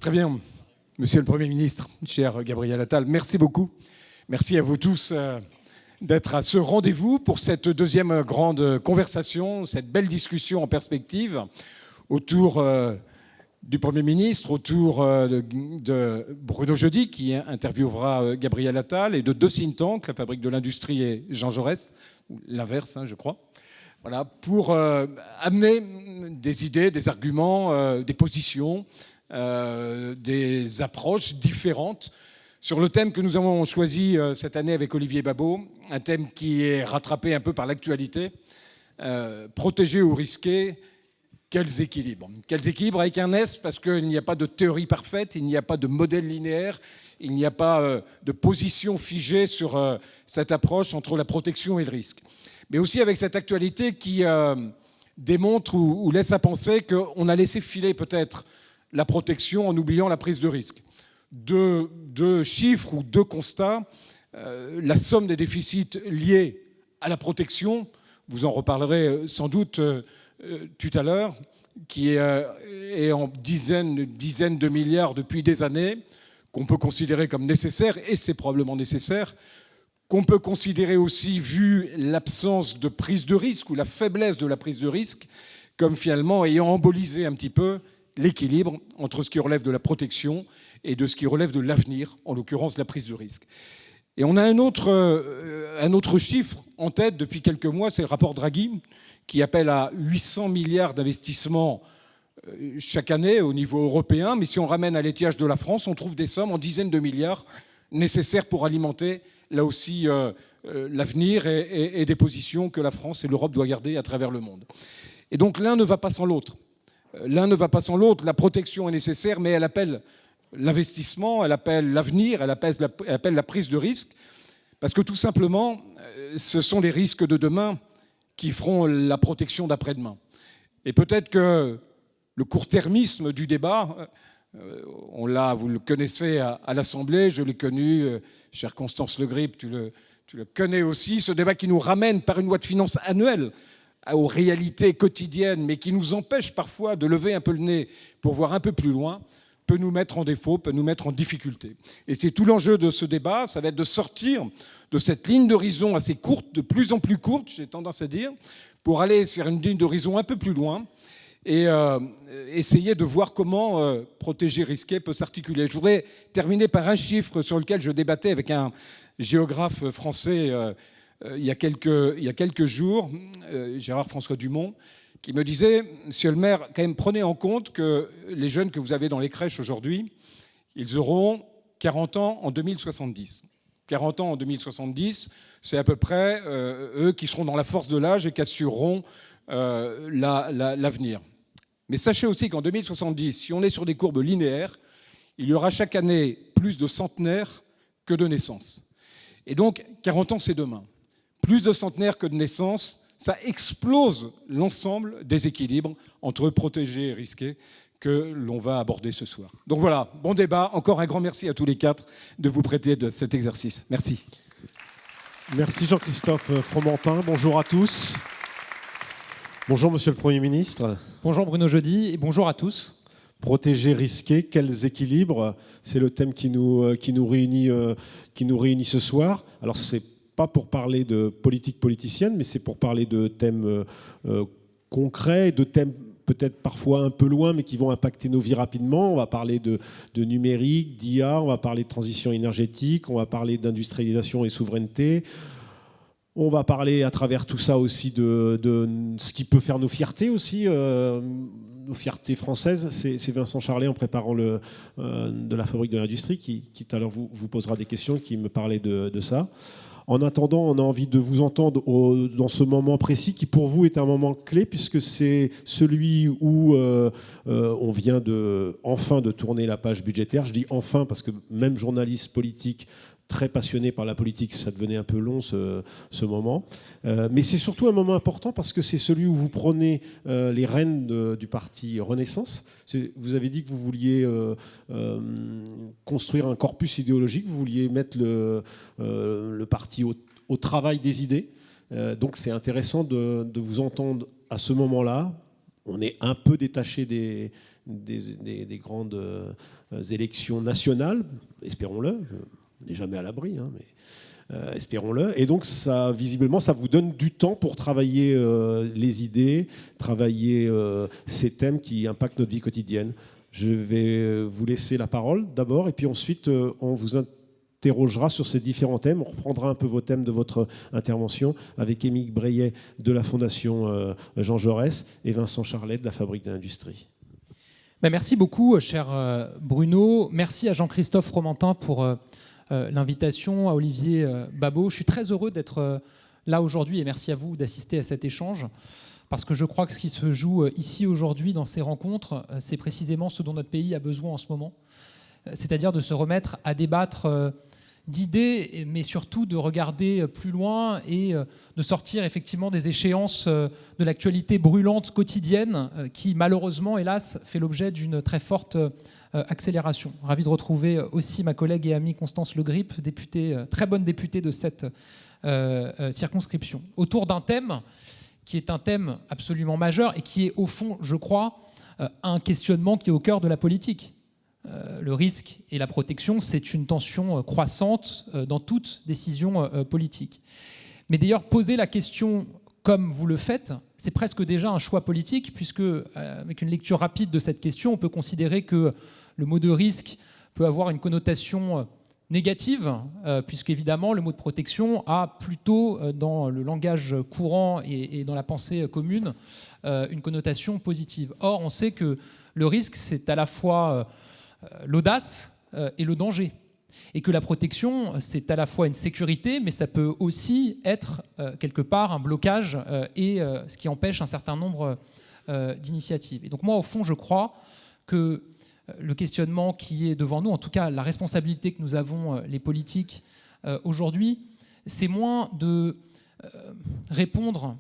Très bien. Monsieur le Premier ministre, cher Gabriel Attal, merci beaucoup. Merci à vous tous d'être à ce rendez-vous pour cette deuxième grande conversation, cette belle discussion en perspective autour du Premier ministre, autour de Bruno Jeudi, qui interviewera Gabriel Attal, et de deux think tanks, la Fabrique de l'Industrie et Jean Jaurès, ou l'inverse, je crois. Voilà, pour amener des idées, des arguments, des positions, des approches différentes sur le thème que nous avons choisi cette année avec Olivier Babot, un thème qui est rattrapé un peu par l'actualité, protéger ou risquer, quels équilibres? Quels équilibres avec un S, parce qu'il n'y a pas de théorie parfaite, il n'y a pas de modèle linéaire, il n'y a pas de position figée sur cette approche entre la protection et le risque. Mais aussi avec cette actualité qui démontre ou laisse à penser qu'on a laissé filer peut-être la protection en oubliant la prise de risque. Deux chiffres ou deux constats. La somme des déficits liés à la protection, vous en reparlerez sans doute tout à l'heure, qui est en dizaines de milliards depuis des années, qu'on peut considérer comme nécessaire, et c'est probablement nécessaire, qu'on peut considérer aussi, vu l'absence de prise de risque ou la faiblesse de la prise de risque, comme finalement ayant embolisé un petit peu l'équilibre entre ce qui relève de la protection et de ce qui relève de l'avenir, en l'occurrence la prise de risque. Et on a un autre chiffre en tête depuis quelques mois, c'est le rapport Draghi, qui appelle à 800 milliards d'investissements chaque année au niveau européen. Mais si on ramène à l'étiage de la France, on trouve des sommes en dizaines de milliards nécessaires pour alimenter, là aussi, l'avenir et des positions que la France et l'Europe doivent garder à travers le monde. Et donc l'un ne va pas sans l'autre. L'un ne va pas sans l'autre. La protection est nécessaire, mais elle appelle l'investissement, elle appelle l'avenir, elle appelle la prise de risque. Parce que tout simplement, ce sont les risques de demain qui feront la protection d'après-demain. Et peut-être que le court-termisme du débat, vous le connaissez à l'Assemblée, je l'ai connu, chère Constance Le Grip, tu le connais aussi, ce débat qui nous ramène par une loi de finances annuelle aux réalités quotidiennes, mais qui nous empêche parfois de lever un peu le nez pour voir un peu plus loin, peut nous mettre en défaut, peut nous mettre en difficulté. Et c'est tout l'enjeu de ce débat, ça va être de sortir de cette ligne d'horizon assez courte, de plus en plus courte, j'ai tendance à dire, pour aller sur une ligne d'horizon un peu plus loin et essayer de voir comment protéger, risquer peut s'articuler. Je voudrais terminer par un chiffre sur lequel je débattais avec un géographe français il y a quelques jours, Gérard-François Dumont, qui me disait, monsieur le maire, quand même prenez en compte que les jeunes que vous avez dans les crèches aujourd'hui, ils auront 40 ans en 2070. 40 ans en 2070, c'est à peu près eux qui seront dans la force de l'âge et qui assureront l'avenir. Mais sachez aussi qu'en 2070, si on est sur des courbes linéaires, il y aura chaque année plus de centenaires que de naissances. Et donc, 40 ans, c'est demain. Plus de centenaires que de naissances, ça explose l'ensemble des équilibres entre protégés et risqués que l'on va aborder ce soir. Donc voilà, bon débat. Encore un grand merci à tous les quatre de vous prêter de cet exercice. Merci. Merci Jean-Christophe Fromentin. Bonjour à tous. Bonjour Monsieur le Premier ministre. Bonjour Bruno Jeudi et bonjour à tous. Protéger, risquer, quels équilibres? C'est le thème qui nous réunit ce soir. Alors c'est pas pour parler de politique politicienne, mais c'est pour parler de thèmes concrets, de thèmes peut-être parfois un peu loin, mais qui vont impacter nos vies rapidement. On va parler de numérique, d'IA, on va parler de transition énergétique, on va parler d'industrialisation et souveraineté. On va parler à travers tout ça aussi de ce qui peut faire nos fiertés aussi, nos fiertés françaises. C'est Vincent Charlet, en préparant de la Fabrique de l'Industrie, qui tout à l'heure vous posera des questions, qui me parlait de ça. En attendant, on a envie de vous entendre dans ce moment précis qui, pour vous, est un moment clé, puisque c'est celui où on vient enfin de tourner la page budgétaire. Je dis enfin parce que même journaliste politique très passionné par la politique, ça devenait un peu long ce moment. Mais c'est surtout un moment important parce que c'est celui où vous prenez les rênes du parti Renaissance. Vous avez dit que vous vouliez construire un corpus idéologique, vous vouliez mettre le parti au travail des idées. Donc c'est intéressant de vous entendre à ce moment-là, on est un peu détaché des grandes élections nationales, espérons-le. On n'est jamais à l'abri, hein, mais espérons-le. Et donc, ça, visiblement, ça vous donne du temps pour travailler les idées, travailler ces thèmes qui impactent notre vie quotidienne. Je vais vous laisser la parole d'abord, et puis ensuite, on vous interrogera sur ces différents thèmes. On reprendra un peu vos thèmes de votre intervention avec Émile Breyet de la Fondation Jean Jaurès et Vincent Charlet de la Fabrique de l'Industrie. Merci beaucoup, cher Bruno. Merci à Jean-Christophe Fromentin pour l'invitation, à Olivier Babot. Je suis très heureux d'être là aujourd'hui et merci à vous d'assister à cet échange parce que je crois que ce qui se joue ici aujourd'hui dans ces rencontres, c'est précisément ce dont notre pays a besoin en ce moment, c'est-à-dire de se remettre à débattre d'idées, mais surtout de regarder plus loin et de sortir effectivement des échéances de l'actualité brûlante quotidienne qui, malheureusement, hélas, fait l'objet d'une très forte accélération. Ravi de retrouver aussi ma collègue et amie Constance Le Grip, très bonne députée de cette circonscription, autour d'un thème qui est un thème absolument majeur et qui est, au fond, je crois, un questionnement qui est au cœur de la politique. Le risque et la protection, c'est une tension croissante dans toute décision politique. Mais d'ailleurs, poser la question comme vous le faites, c'est presque déjà un choix politique, puisque, avec une lecture rapide de cette question, on peut considérer que le mot de risque peut avoir une connotation négative, puisqu'évidemment, le mot de protection a plutôt, dans le langage courant et dans la pensée commune, une connotation positive. Or, on sait que le risque, c'est à la fois l'audace et le danger. Et que la protection, c'est à la fois une sécurité, mais ça peut aussi être quelque part un blocage et ce qui empêche un certain nombre d'initiatives. Et donc moi, au fond, je crois que le questionnement qui est devant nous, en tout cas la responsabilité que nous avons les politiques aujourd'hui, c'est moins de répondre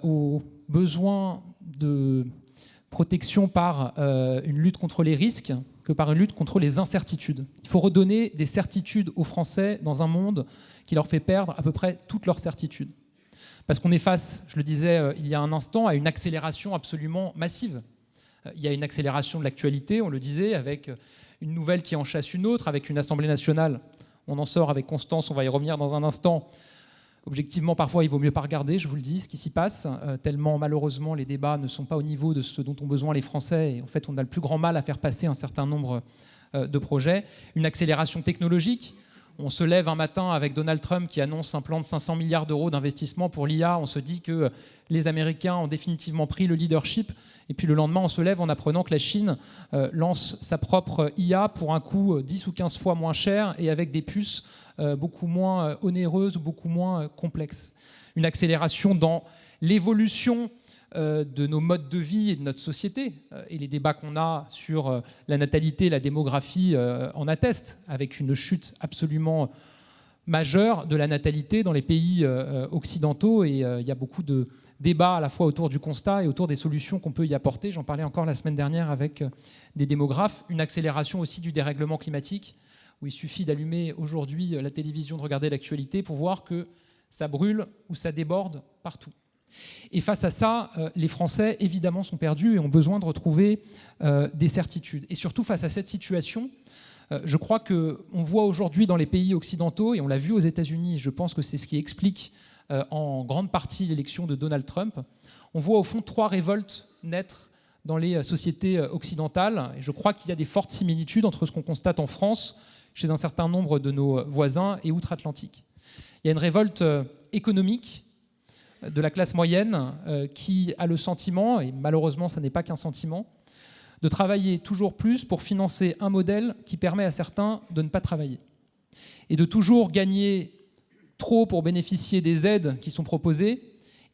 aux besoins de protection par une lutte contre les risques que par une lutte contre les incertitudes. Il faut redonner des certitudes aux Français dans un monde qui leur fait perdre à peu près toutes leurs certitudes. Parce qu'on est face, je le disais il y a un instant, à une accélération absolument massive. Il y a une accélération de l'actualité, on le disait, avec une nouvelle qui en chasse une autre, avec une Assemblée nationale. On en sort avec Constance, on va y revenir dans un instant. Objectivement, parfois, il vaut mieux pas regarder, je vous le dis, ce qui s'y passe, tellement malheureusement les débats ne sont pas au niveau de ce dont ont besoin les Français. Et en fait, on a le plus grand mal à faire passer un certain nombre de projets. Une accélération technologique. On se lève un matin avec Donald Trump qui annonce un plan de 500 milliards d'euros d'investissement pour l'IA. On se dit que les Américains ont définitivement pris le leadership. Et puis le lendemain, on se lève en apprenant que la Chine lance sa propre IA pour un coût 10 ou 15 fois moins cher et avec des puces beaucoup moins onéreuses, beaucoup moins complexes. Une accélération dans l'évolution de nos modes de vie et de notre société. Et les débats qu'on a sur la natalité, la démographie en attestent, avec une chute absolument majeure de la natalité dans les pays occidentaux. Et il y a beaucoup de débats à la fois autour du constat et autour des solutions qu'on peut y apporter. J'en parlais encore la semaine dernière avec des démographes. Une accélération aussi du dérèglement climatique, où il suffit d'allumer aujourd'hui la télévision, de regarder l'actualité pour voir que ça brûle ou ça déborde partout. Et face à ça, les Français, évidemment, sont perdus et ont besoin de retrouver des certitudes. Et surtout, face à cette situation, je crois qu'on voit aujourd'hui dans les pays occidentaux, et on l'a vu aux États-Unis, je pense que c'est ce qui explique en grande partie l'élection de Donald Trump, on voit au fond 3 révoltes naître dans les sociétés occidentales. Et je crois qu'il y a des fortes similitudes entre ce qu'on constate en France, chez un certain nombre de nos voisins et outre-Atlantique. Il y a une révolte économique de la classe moyenne qui a le sentiment, et malheureusement ça n'est pas qu'un sentiment, de travailler toujours plus pour financer un modèle qui permet à certains de ne pas travailler. Et de toujours gagner trop pour bénéficier des aides qui sont proposées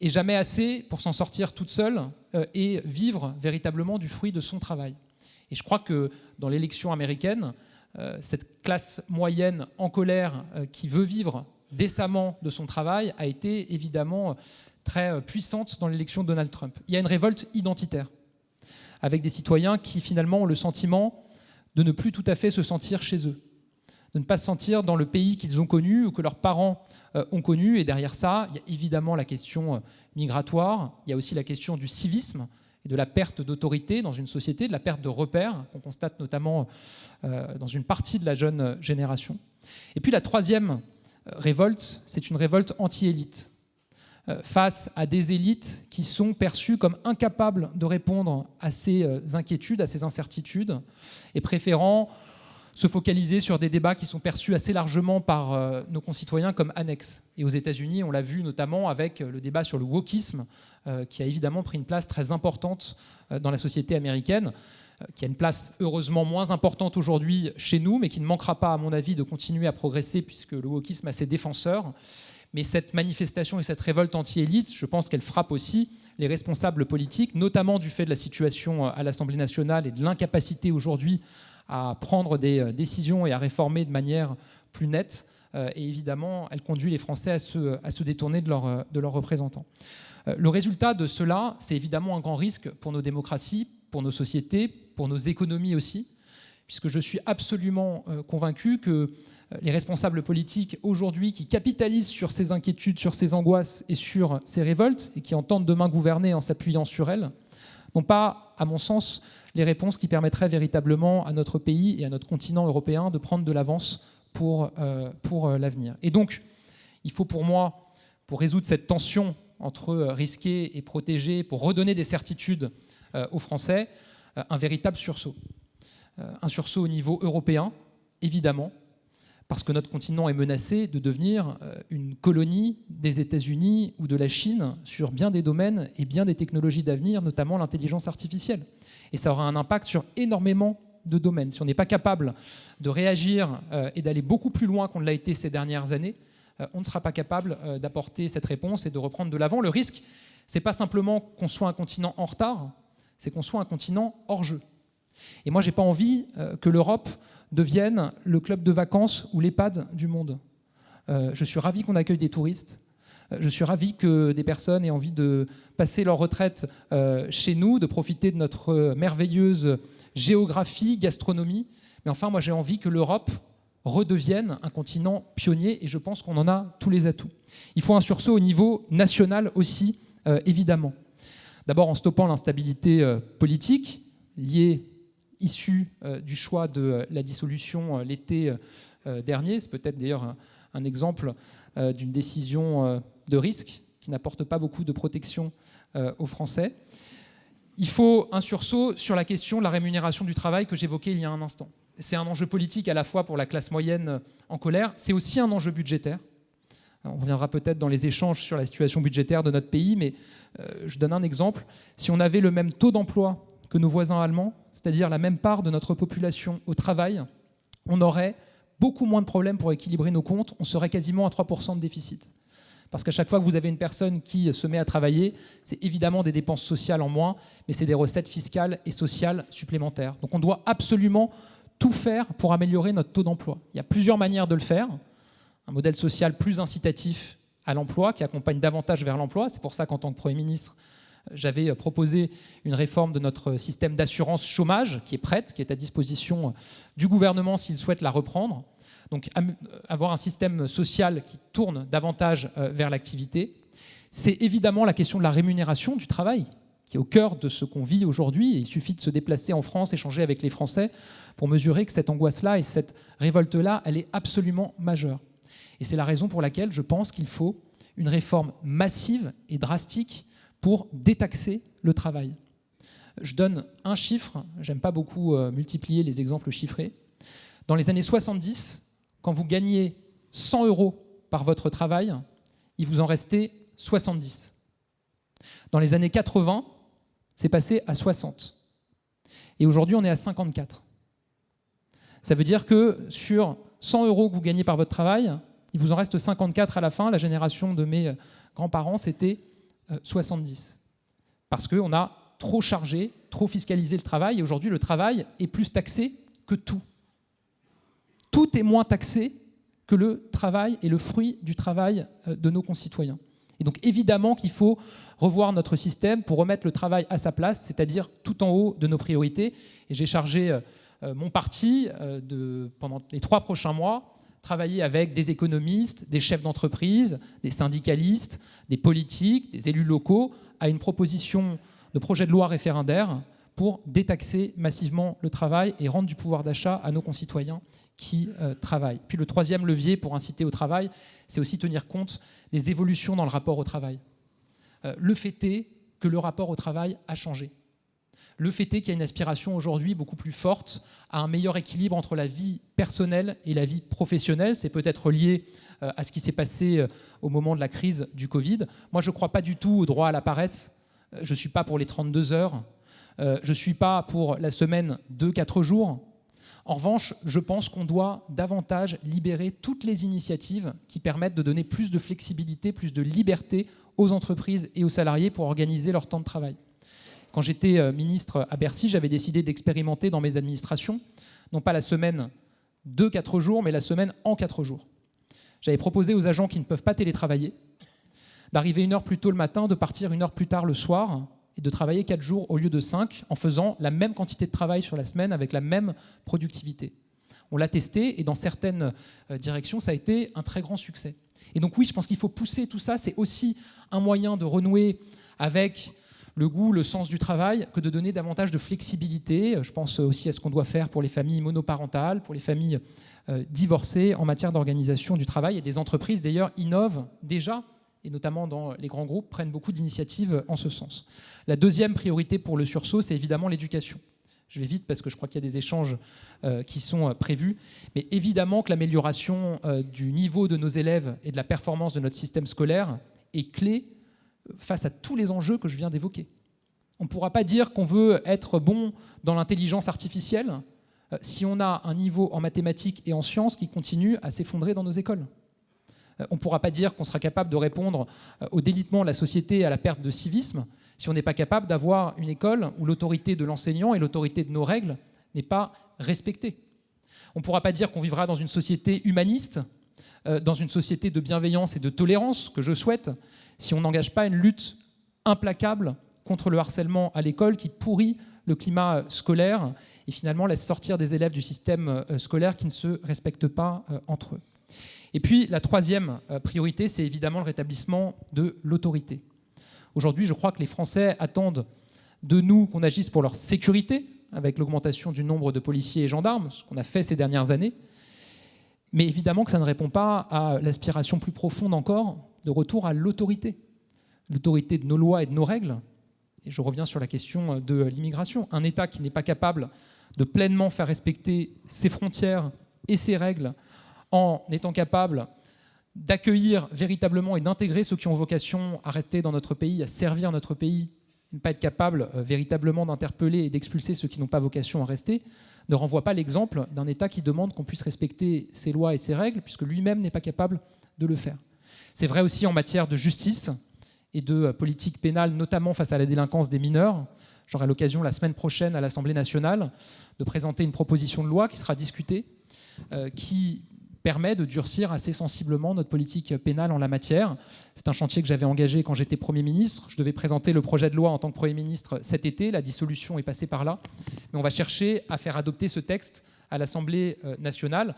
et jamais assez pour s'en sortir toute seule et vivre véritablement du fruit de son travail. Et je crois que dans l'élection américaine, cette classe moyenne en colère qui veut vivre décemment de son travail a été évidemment très puissante dans l'élection de Donald Trump. Il y a une révolte identitaire avec des citoyens qui finalement ont le sentiment de ne plus tout à fait se sentir chez eux, de ne pas se sentir dans le pays qu'ils ont connu ou que leurs parents ont connu. Et derrière ça, il y a évidemment la question migratoire, il y a aussi la question du civisme et de la perte d'autorité dans une société, de la perte de repères qu'on constate notamment dans une partie de la jeune génération. Et puis la troisième révolte, c'est une révolte anti-élite, face à des élites qui sont perçues comme incapables de répondre à ces inquiétudes, à ces incertitudes, et préférant se focaliser sur des débats qui sont perçus assez largement par nos concitoyens comme annexes. Et aux États-Unis, on l'a vu notamment avec le débat sur le wokisme, qui a évidemment pris une place très importante dans la société américaine, qui a une place heureusement moins importante aujourd'hui chez nous, mais qui ne manquera pas, à mon avis, de continuer à progresser, puisque le wokisme a ses défenseurs. Mais cette manifestation et cette révolte anti-élite, je pense qu'elle frappe aussi les responsables politiques, notamment du fait de la situation à l'Assemblée nationale et de l'incapacité aujourd'hui à prendre des décisions et à réformer de manière plus nette. Et évidemment, elle conduit les Français à se détourner de leurs représentants. Le résultat de cela, c'est évidemment un grand risque pour nos démocraties, pour nos sociétés, pour nos économies aussi, puisque je suis absolument convaincu que les responsables politiques aujourd'hui qui capitalisent sur ces inquiétudes, sur ces angoisses et sur ces révoltes, et qui entendent demain gouverner en s'appuyant sur elles, n'ont pas, à mon sens, les réponses qui permettraient véritablement à notre pays et à notre continent européen de prendre de l'avance pour l'avenir. Et donc, il faut pour moi, pour résoudre cette tension entre risquer et protéger, pour redonner des certitudes aux Français, un véritable sursaut. Un sursaut au niveau européen, évidemment, parce que notre continent est menacé de devenir une colonie des États-Unis ou de la Chine sur bien des domaines et bien des technologies d'avenir, notamment l'intelligence artificielle. Et ça aura un impact sur énormément de domaines. Si on n'est pas capable de réagir et d'aller beaucoup plus loin qu'on l'a été ces dernières années, on ne sera pas capable d'apporter cette réponse et de reprendre de l'avant. Le risque, ce n'est pas simplement qu'on soit un continent en retard, c'est qu'on soit un continent hors jeu. Et moi, je n'ai pas envie que l'Europe devienne le club de vacances ou l'EHPAD du monde. Je suis ravi qu'on accueille des touristes. Je suis ravi que des personnes aient envie de passer leur retraite chez nous, de profiter de notre merveilleuse géographie, gastronomie. Mais enfin, moi, j'ai envie que l'Europe redevienne un continent pionnier, et je pense qu'on en a tous les atouts. Il faut un sursaut au niveau national aussi, évidemment. D'abord en stoppant l'instabilité politique issue du choix de la dissolution l'été dernier. C'est peut-être d'ailleurs un exemple d'une décision de risque qui n'apporte pas beaucoup de protection aux Français. Il faut un sursaut sur la question de la rémunération du travail que j'évoquais il y a un instant. C'est un enjeu politique à la fois pour la classe moyenne en colère, c'est aussi un enjeu budgétaire. On reviendra peut-être dans les échanges sur la situation budgétaire de notre pays, mais je donne un exemple. Si on avait le même taux d'emploi que nos voisins allemands, c'est-à-dire la même part de notre population au travail, on aurait beaucoup moins de problèmes pour équilibrer nos comptes, on serait quasiment à 3% de déficit. Parce qu'à chaque fois que vous avez une personne qui se met à travailler, c'est évidemment des dépenses sociales en moins, mais c'est des recettes fiscales et sociales supplémentaires. Donc on doit absolument tout faire pour améliorer notre taux d'emploi. Il y a plusieurs manières de le faire. Un modèle social plus incitatif à l'emploi, qui accompagne davantage vers l'emploi. C'est pour ça qu'en tant que Premier ministre, j'avais proposé une réforme de notre système d'assurance chômage, qui est prête, qui est à disposition du gouvernement s'il souhaite la reprendre. Donc avoir un système social qui tourne davantage vers l'activité. C'est évidemment la question de la rémunération du travail, qui est au cœur de ce qu'on vit aujourd'hui. Et il suffit de se déplacer en France, échanger avec les Français, pour mesurer que cette angoisse-là et cette révolte-là, elle est absolument majeure. Et c'est la raison pour laquelle je pense qu'il faut une réforme massive et drastique pour détaxer le travail. Je donne un chiffre, j'aime pas beaucoup multiplier les exemples chiffrés. Dans les années 70, quand vous gagniez 100 € par votre travail, il vous en restait 70. Dans les années 80, c'est passé à 60. Et aujourd'hui, on est à 54. Ça veut dire que sur 100 € que vous gagnez par votre travail, il vous en reste 54 à la fin. La génération de mes grands-parents, c'était 70. Parce qu'on a trop chargé, trop fiscalisé le travail. Et aujourd'hui, le travail est plus taxé que tout. Tout est moins taxé que le travail et le fruit du travail de nos concitoyens. Et donc évidemment qu'il faut revoir notre système pour remettre le travail à sa place, c'est-à-dire tout en haut de nos priorités. Et j'ai chargé mon parti pendant les 3 prochains mois, travailler avec des économistes, des chefs d'entreprise, des syndicalistes, des politiques, des élus locaux, à une proposition de projet de loi référendaire pour détaxer massivement le travail et rendre du pouvoir d'achat à nos concitoyens qui travaillent. Puis le troisième levier pour inciter au travail, c'est aussi tenir compte des évolutions dans le rapport au travail. Le fait est que le rapport au travail a changé. Le fait est qu'il y a une aspiration aujourd'hui beaucoup plus forte à un meilleur équilibre entre la vie personnelle et la vie professionnelle. C'est peut-être lié à ce qui s'est passé au moment de la crise du Covid. Moi, je ne crois pas du tout au droit à la paresse. Je ne suis pas pour les 32 heures. Je ne suis pas pour la semaine de 4 jours. En revanche, je pense qu'on doit davantage libérer toutes les initiatives qui permettent de donner plus de flexibilité, plus de liberté aux entreprises et aux salariés pour organiser leur temps de travail. Quand j'étais ministre à Bercy, j'avais décidé d'expérimenter dans mes administrations, non pas la semaine de 4 jours, mais la semaine en 4 jours. J'avais proposé aux agents qui ne peuvent pas télétravailler d'arriver 1 heure plus tôt le matin, de partir 1 heure plus tard le soir et de travailler 4 jours au lieu de 5 en faisant la même quantité de travail sur la semaine avec la même productivité. On l'a testé et dans certaines directions, ça a été un très grand succès. Et donc oui, je pense qu'il faut pousser tout ça. C'est aussi un moyen de renouer avec le goût, le sens du travail, que de donner davantage de flexibilité. Je pense aussi à ce qu'on doit faire pour les familles monoparentales, pour les familles divorcées en matière d'organisation du travail. Et des entreprises, d'ailleurs, innovent déjà, et notamment dans les grands groupes, prennent beaucoup d'initiatives en ce sens. La deuxième priorité pour le sursaut, c'est évidemment l'éducation. Je vais vite parce que je crois qu'il y a des échanges qui sont prévus. Mais évidemment que l'amélioration du niveau de nos élèves et de la performance de notre système scolaire est clé face à tous les enjeux que je viens d'évoquer. On ne pourra pas dire qu'on veut être bon dans l'intelligence artificielle si on a un niveau en mathématiques et en sciences qui continue à s'effondrer dans nos écoles. On ne pourra pas dire qu'on sera capable de répondre au délitement de la société et à la perte de civisme si on n'est pas capable d'avoir une école où l'autorité de l'enseignant et l'autorité de nos règles n'est pas respectée. On ne pourra pas dire qu'on vivra dans une société humaniste, dans une société de bienveillance et de tolérance, que je souhaite, si on n'engage pas une lutte implacable contre le harcèlement à l'école qui pourrit le climat scolaire et finalement laisse sortir des élèves du système scolaire qui ne se respectent pas entre eux. Et puis la troisième priorité, c'est évidemment le rétablissement de l'autorité. Aujourd'hui, je crois que les Français attendent de nous qu'on agisse pour leur sécurité, avec l'augmentation du nombre de policiers et gendarmes, ce qu'on a fait ces dernières années. Mais évidemment que ça ne répond pas à l'aspiration plus profonde encore de retour à l'autorité. L'autorité de nos lois et de nos règles. Et je reviens sur la question de l'immigration. Un État qui n'est pas capable de pleinement faire respecter ses frontières et ses règles en étant capable d'accueillir véritablement et d'intégrer ceux qui ont vocation à rester dans notre pays, à servir notre pays, ne pas être capable véritablement d'interpeller et d'expulser ceux qui n'ont pas vocation à rester, ne renvoie pas l'exemple d'un État qui demande qu'on puisse respecter ses lois et ses règles, puisque lui-même n'est pas capable de le faire. C'est vrai aussi en matière de justice et de politique pénale, notamment face à la délinquance des mineurs. J'aurai l'occasion la semaine prochaine à l'Assemblée nationale de présenter une proposition de loi qui sera discutée, qui permet de durcir assez sensiblement notre politique pénale en la matière. C'est un chantier que j'avais engagé quand j'étais Premier ministre. Je devais présenter le projet de loi en tant que Premier ministre cet été. La dissolution est passée par là. Mais on va chercher à faire adopter ce texte à l'Assemblée nationale.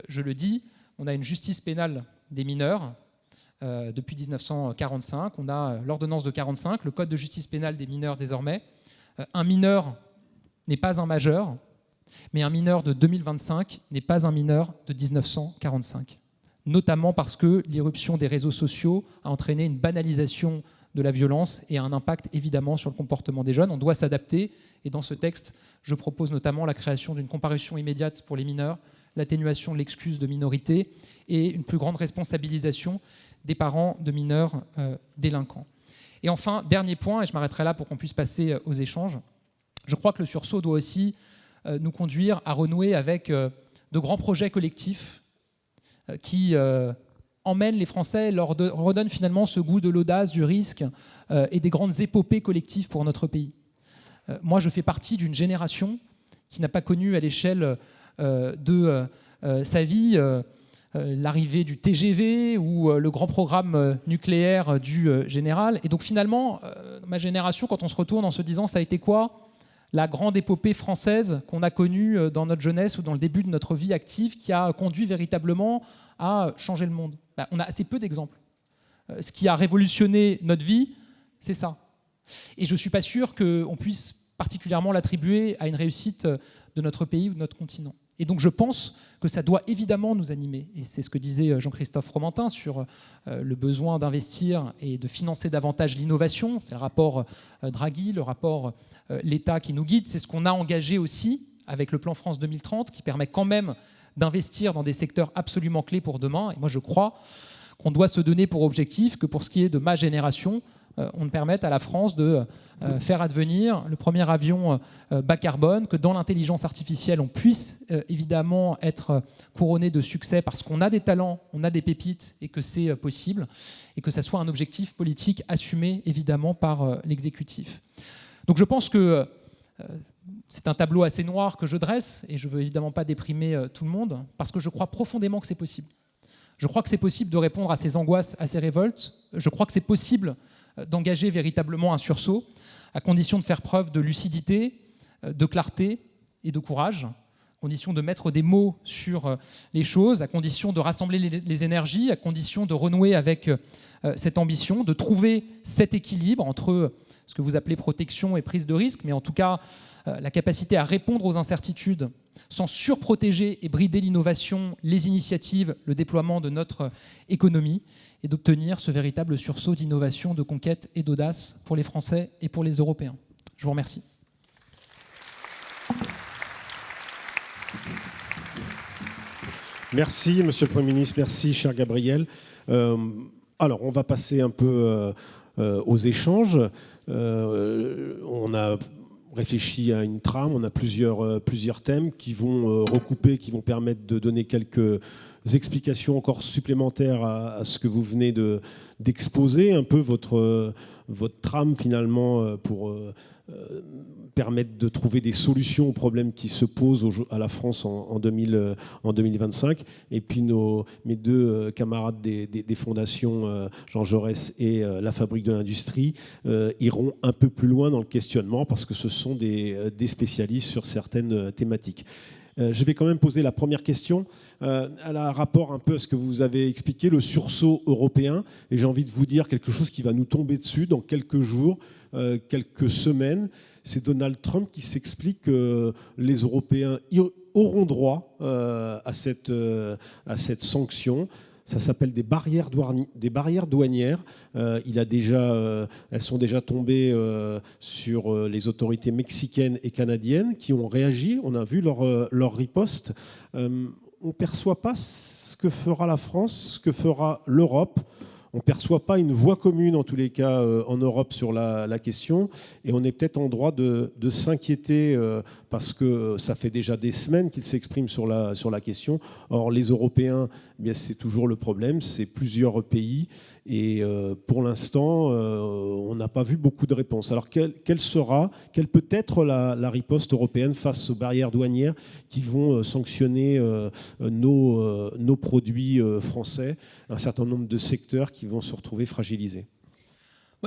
Je le dis, on a une justice pénale des mineurs depuis 1945. On a l'ordonnance de 1945, le code de justice pénale des mineurs désormais. Un mineur n'est pas un majeur, mais un mineur de 2025 n'est pas un mineur de 1945. Notamment parce que l'irruption des réseaux sociaux a entraîné une banalisation de la violence et a un impact évidemment sur le comportement des jeunes. On doit s'adapter et dans ce texte, je propose notamment la création d'une comparution immédiate pour les mineurs, l'atténuation de l'excuse de minorité et une plus grande responsabilisation des parents de mineurs délinquants. Et enfin, dernier point, et je m'arrêterai là pour qu'on puisse passer aux échanges, je crois que le sursaut doit aussi nous conduire à renouer avec de grands projets collectifs qui emmènent les Français, leur redonnent finalement ce goût de l'audace, du risque et des grandes épopées collectives pour notre pays. Moi, je fais partie d'une génération qui n'a pas connu à l'échelle de sa vie l'arrivée du TGV ou le grand programme nucléaire du général. Et donc finalement, ma génération, quand on se retourne en se disant « ça a été quoi ?» la grande épopée française qu'on a connue dans notre jeunesse ou dans le début de notre vie active qui a conduit véritablement à changer le monde. On a assez peu d'exemples. Ce qui a révolutionné notre vie, c'est ça. Et je ne suis pas sûr qu'on puisse particulièrement l'attribuer à une réussite de notre pays ou de notre continent. Et donc je pense que ça doit évidemment nous animer. Et c'est ce que disait Jean-Christophe Fromentin sur le besoin d'investir et de financer davantage l'innovation. C'est le rapport Draghi, le rapport l'État qui nous guide. C'est ce qu'on a engagé aussi avec le plan France 2030 qui permet quand même d'investir dans des secteurs absolument clés pour demain. Et moi je crois qu'on doit se donner pour objectif que pour ce qui est de ma génération, on permette à la France de faire advenir le premier avion bas carbone, que dans l'intelligence artificielle, on puisse évidemment être couronné de succès parce qu'on a des talents, on a des pépites et que c'est possible, et que ça soit un objectif politique assumé évidemment par l'exécutif. Donc je pense que c'est un tableau assez noir que je dresse, et je ne veux évidemment pas déprimer tout le monde, parce que je crois profondément que c'est possible. Je crois que c'est possible de répondre à ces angoisses, à ces révoltes. Je crois que c'est possible d'engager véritablement un sursaut, à condition de faire preuve de lucidité, de clarté et de courage, à condition de mettre des mots sur les choses, à condition de rassembler les énergies, à condition de renouer avec cette ambition, de trouver cet équilibre entre ce que vous appelez protection et prise de risque, mais en tout cas la capacité à répondre aux incertitudes sans surprotéger et brider l'innovation, les initiatives, le déploiement de notre économie, et d'obtenir ce véritable sursaut d'innovation, de conquête et d'audace pour les Français et pour les Européens. Je vous remercie. Merci, Monsieur le Premier ministre. Merci, cher Gabriel. Alors, on va passer un peu aux échanges. On a réfléchi à une trame, on a plusieurs thèmes qui vont recouper, qui vont permettre de donner quelques explications encore supplémentaires à ce que vous venez d'exposer, un peu votre trame finalement pour permettre de trouver des solutions aux problèmes qui se posent à la France en 2025. Et puis mes deux camarades des fondations Jean Jaurès et la Fabrique de l'Industrie iront un peu plus loin dans le questionnement parce que ce sont des spécialistes sur certaines thématiques. Je vais quand même poser la première question. Elle a un rapport un peu à ce que vous avez expliqué, le sursaut européen. Et j'ai envie de vous dire quelque chose qui va nous tomber dessus dans quelques jours, quelques semaines. C'est Donald Trump qui s'explique que les Européens auront droit à cette sanction. Ça s'appelle des barrières douanières. Elles sont déjà tombées sur les autorités mexicaines et canadiennes qui ont réagi. On a vu leur riposte. On ne perçoit pas ce que fera la France, ce que fera l'Europe. On ne perçoit pas une voie commune, en tous les cas, en Europe sur la question. Et on est peut-être en droit de s'inquiéter parce que ça fait déjà des semaines qu'ils s'expriment sur la question. Or, les Européens, eh bien, c'est toujours le problème. C'est plusieurs pays. Et pour l'instant, on n'a pas vu beaucoup de réponses. Alors, quelle peut être la riposte européenne face aux barrières douanières qui vont sanctionner nos produits français, un certain nombre de secteurs qui vont se retrouver fragilisés?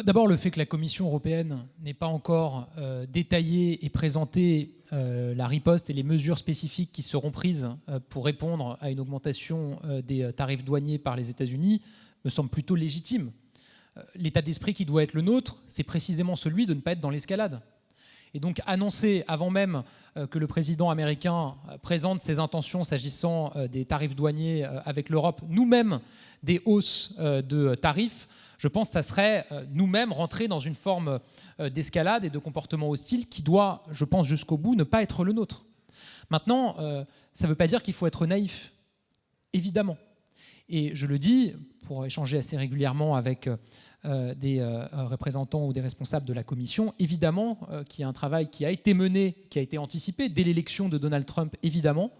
D'abord, le fait que la Commission européenne n'ait pas encore détaillé et présenté la riposte et les mesures spécifiques qui seront prises pour répondre à une augmentation des tarifs douaniers par les États-Unis me semble plutôt légitime. L'état d'esprit qui doit être le nôtre, c'est précisément celui de ne pas être dans l'escalade. Et donc annoncer avant même que le président américain présente ses intentions s'agissant des tarifs douaniers avec l'Europe, nous-mêmes des hausses de tarifs, je pense que ça serait nous-mêmes rentrer dans une forme d'escalade et de comportement hostile qui doit, je pense jusqu'au bout, ne pas être le nôtre. Maintenant, ça ne veut pas dire qu'il faut être naïf, évidemment. Et je le dis, pour échanger assez régulièrement avec des représentants ou des responsables de la Commission, évidemment qu'il y a un travail qui a été mené, qui a été anticipé dès l'élection de Donald Trump, évidemment,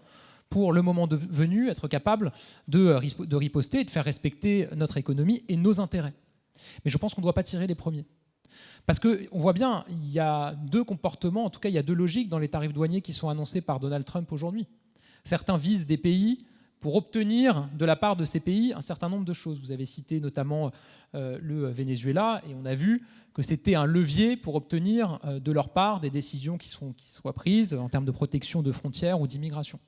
pour le moment venu, être capable de riposter et de faire respecter notre économie et nos intérêts. Mais je pense qu'on ne doit pas tirer les premiers. Parce qu'on voit bien, il y a deux comportements, en tout cas il y a deux logiques dans les tarifs douaniers qui sont annoncés par Donald Trump aujourd'hui. Certains visent des pays pour obtenir de la part de ces pays un certain nombre de choses. Vous avez cité notamment le Venezuela, et on a vu que c'était un levier pour obtenir de leur part des décisions qui soient prises en termes de protection de frontières ou d'immigration.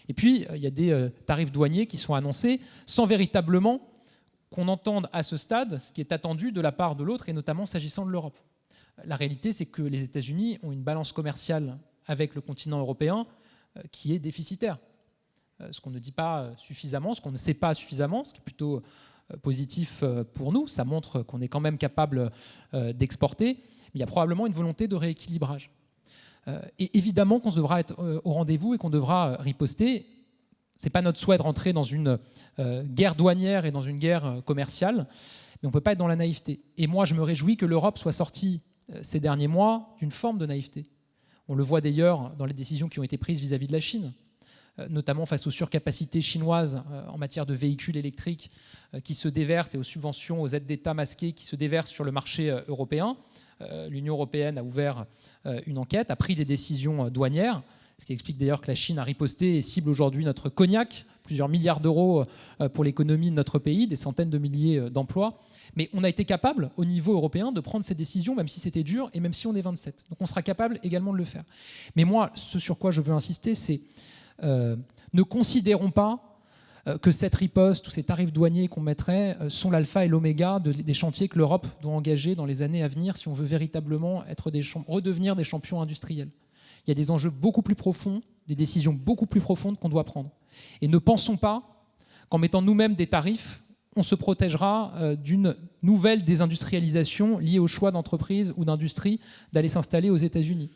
Et puis, il y a des tarifs douaniers qui sont annoncés sans véritablement qu'on entende à ce stade ce qui est attendu de la part de l'autre, et notamment s'agissant de l'Europe. La réalité, c'est que les États-Unis ont une balance commerciale avec le continent européen qui est déficitaire. Ce qu'on ne dit pas suffisamment, ce qu'on ne sait pas suffisamment, ce qui est plutôt positif pour nous. Ça montre qu'on est quand même capable d'exporter. Mais il y a probablement une volonté de rééquilibrage. Et évidemment qu'on devra être au rendez-vous et qu'on devra riposter. Ce n'est pas notre souhait de rentrer dans une guerre douanière et dans une guerre commerciale, mais on ne peut pas être dans la naïveté. Et moi, je me réjouis que l'Europe soit sortie ces derniers mois d'une forme de naïveté. On le voit d'ailleurs dans les décisions qui ont été prises vis-à-vis de la Chine, notamment face aux surcapacités chinoises en matière de véhicules électriques qui se déversent et aux subventions, aux aides d'État masquées qui se déversent sur le marché européen. L'Union européenne a ouvert une enquête, a pris des décisions douanières, ce qui explique d'ailleurs que la Chine a riposté et cible aujourd'hui notre cognac, plusieurs milliards d'euros pour l'économie de notre pays, des centaines de milliers d'emplois. Mais on a été capable, au niveau européen, de prendre ces décisions, même si c'était dur et même si on est 27. Donc on sera capable également de le faire. Mais moi, ce sur quoi je veux insister, c'est ne considérons pas que cette riposte ou ces tarifs douaniers qu'on mettrait sont l'alpha et l'oméga des chantiers que l'Europe doit engager dans les années à venir si on veut véritablement redevenir des champions industriels. Il y a des enjeux beaucoup plus profonds, des décisions beaucoup plus profondes qu'on doit prendre. Et ne pensons pas qu'en mettant nous-mêmes des tarifs, on se protégera d'une nouvelle désindustrialisation liée au choix d'entreprises ou d'industries d'aller s'installer aux États-Unis.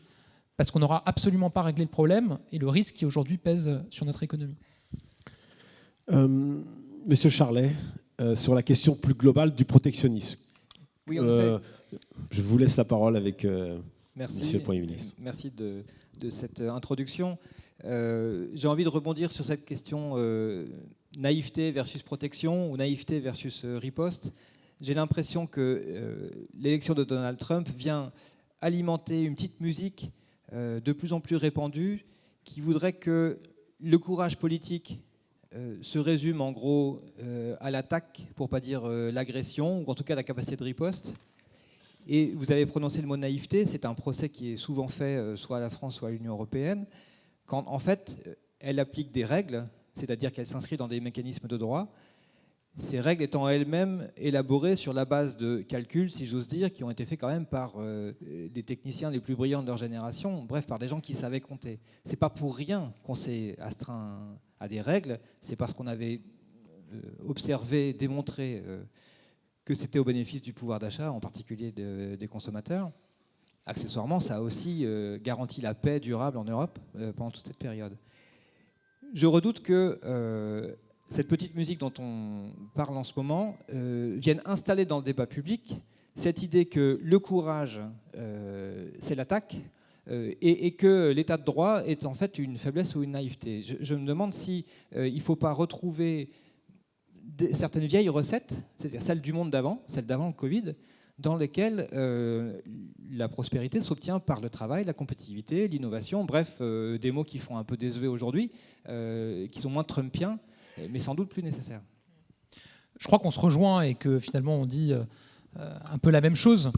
Parce qu'on n'aura absolument pas réglé le problème et le risque qui aujourd'hui pèse sur notre économie. Monsieur Charlet, sur la question plus globale du protectionnisme. Oui, je vous laisse la parole avec merci, Monsieur le Premier ministre. Merci de cette introduction. J'ai envie de rebondir sur cette question naïveté versus protection ou naïveté versus riposte. J'ai l'impression que l'élection de Donald Trump vient alimenter une petite musique de plus en plus répandue qui voudrait que le courage politique se résume en gros à l'attaque, pour ne pas dire l'agression, ou en tout cas la capacité de riposte. Et vous avez prononcé le mot naïveté, c'est un procès qui est souvent fait soit à la France, soit à l'Union européenne, quand en fait elle applique des règles, c'est-à-dire qu'elle s'inscrit dans des mécanismes de droit, ces règles étant elles-mêmes élaborées sur la base de calculs, si j'ose dire, qui ont été faits quand même par des techniciens les plus brillants de leur génération, bref, par des gens qui savaient compter. C'est pas pour rien qu'on s'est astreint à des règles, c'est parce qu'on avait observé, démontré que c'était au bénéfice du pouvoir d'achat, en particulier des consommateurs. Accessoirement, ça a aussi garanti la paix durable en Europe pendant toute cette période. Je redoute que cette petite musique dont on parle en ce moment vienne installer dans le débat public cette idée que le courage, c'est l'attaque, et que l'état de droit est en fait une faiblesse ou une naïveté. Je me demande si il ne faut pas retrouver certaines vieilles recettes, c'est-à-dire celles du monde d'avant, celles d'avant le Covid, dans lesquelles la prospérité s'obtient par le travail, la compétitivité, l'innovation, bref, des mots qui font un peu désuet aujourd'hui, qui sont moins trumpiens, mais sans doute plus nécessaires. Je crois qu'on se rejoint et que finalement on dit un peu la même chose.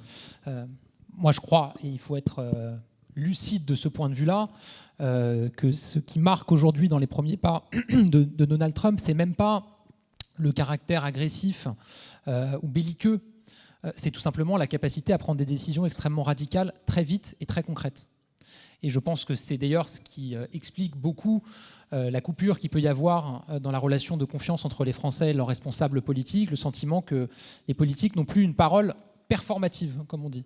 Moi je crois, et il faut être lucide de ce point de vue-là, que ce qui marque aujourd'hui dans les premiers pas de Donald Trump, c'est même pas le caractère agressif ou belliqueux, c'est tout simplement la capacité à prendre des décisions extrêmement radicales, très vite et très concrètes. Et je pense que c'est d'ailleurs ce qui explique beaucoup la coupure qu'il peut y avoir dans la relation de confiance entre les Français et leurs responsables politiques, le sentiment que les politiques n'ont plus une parole performative, comme on dit.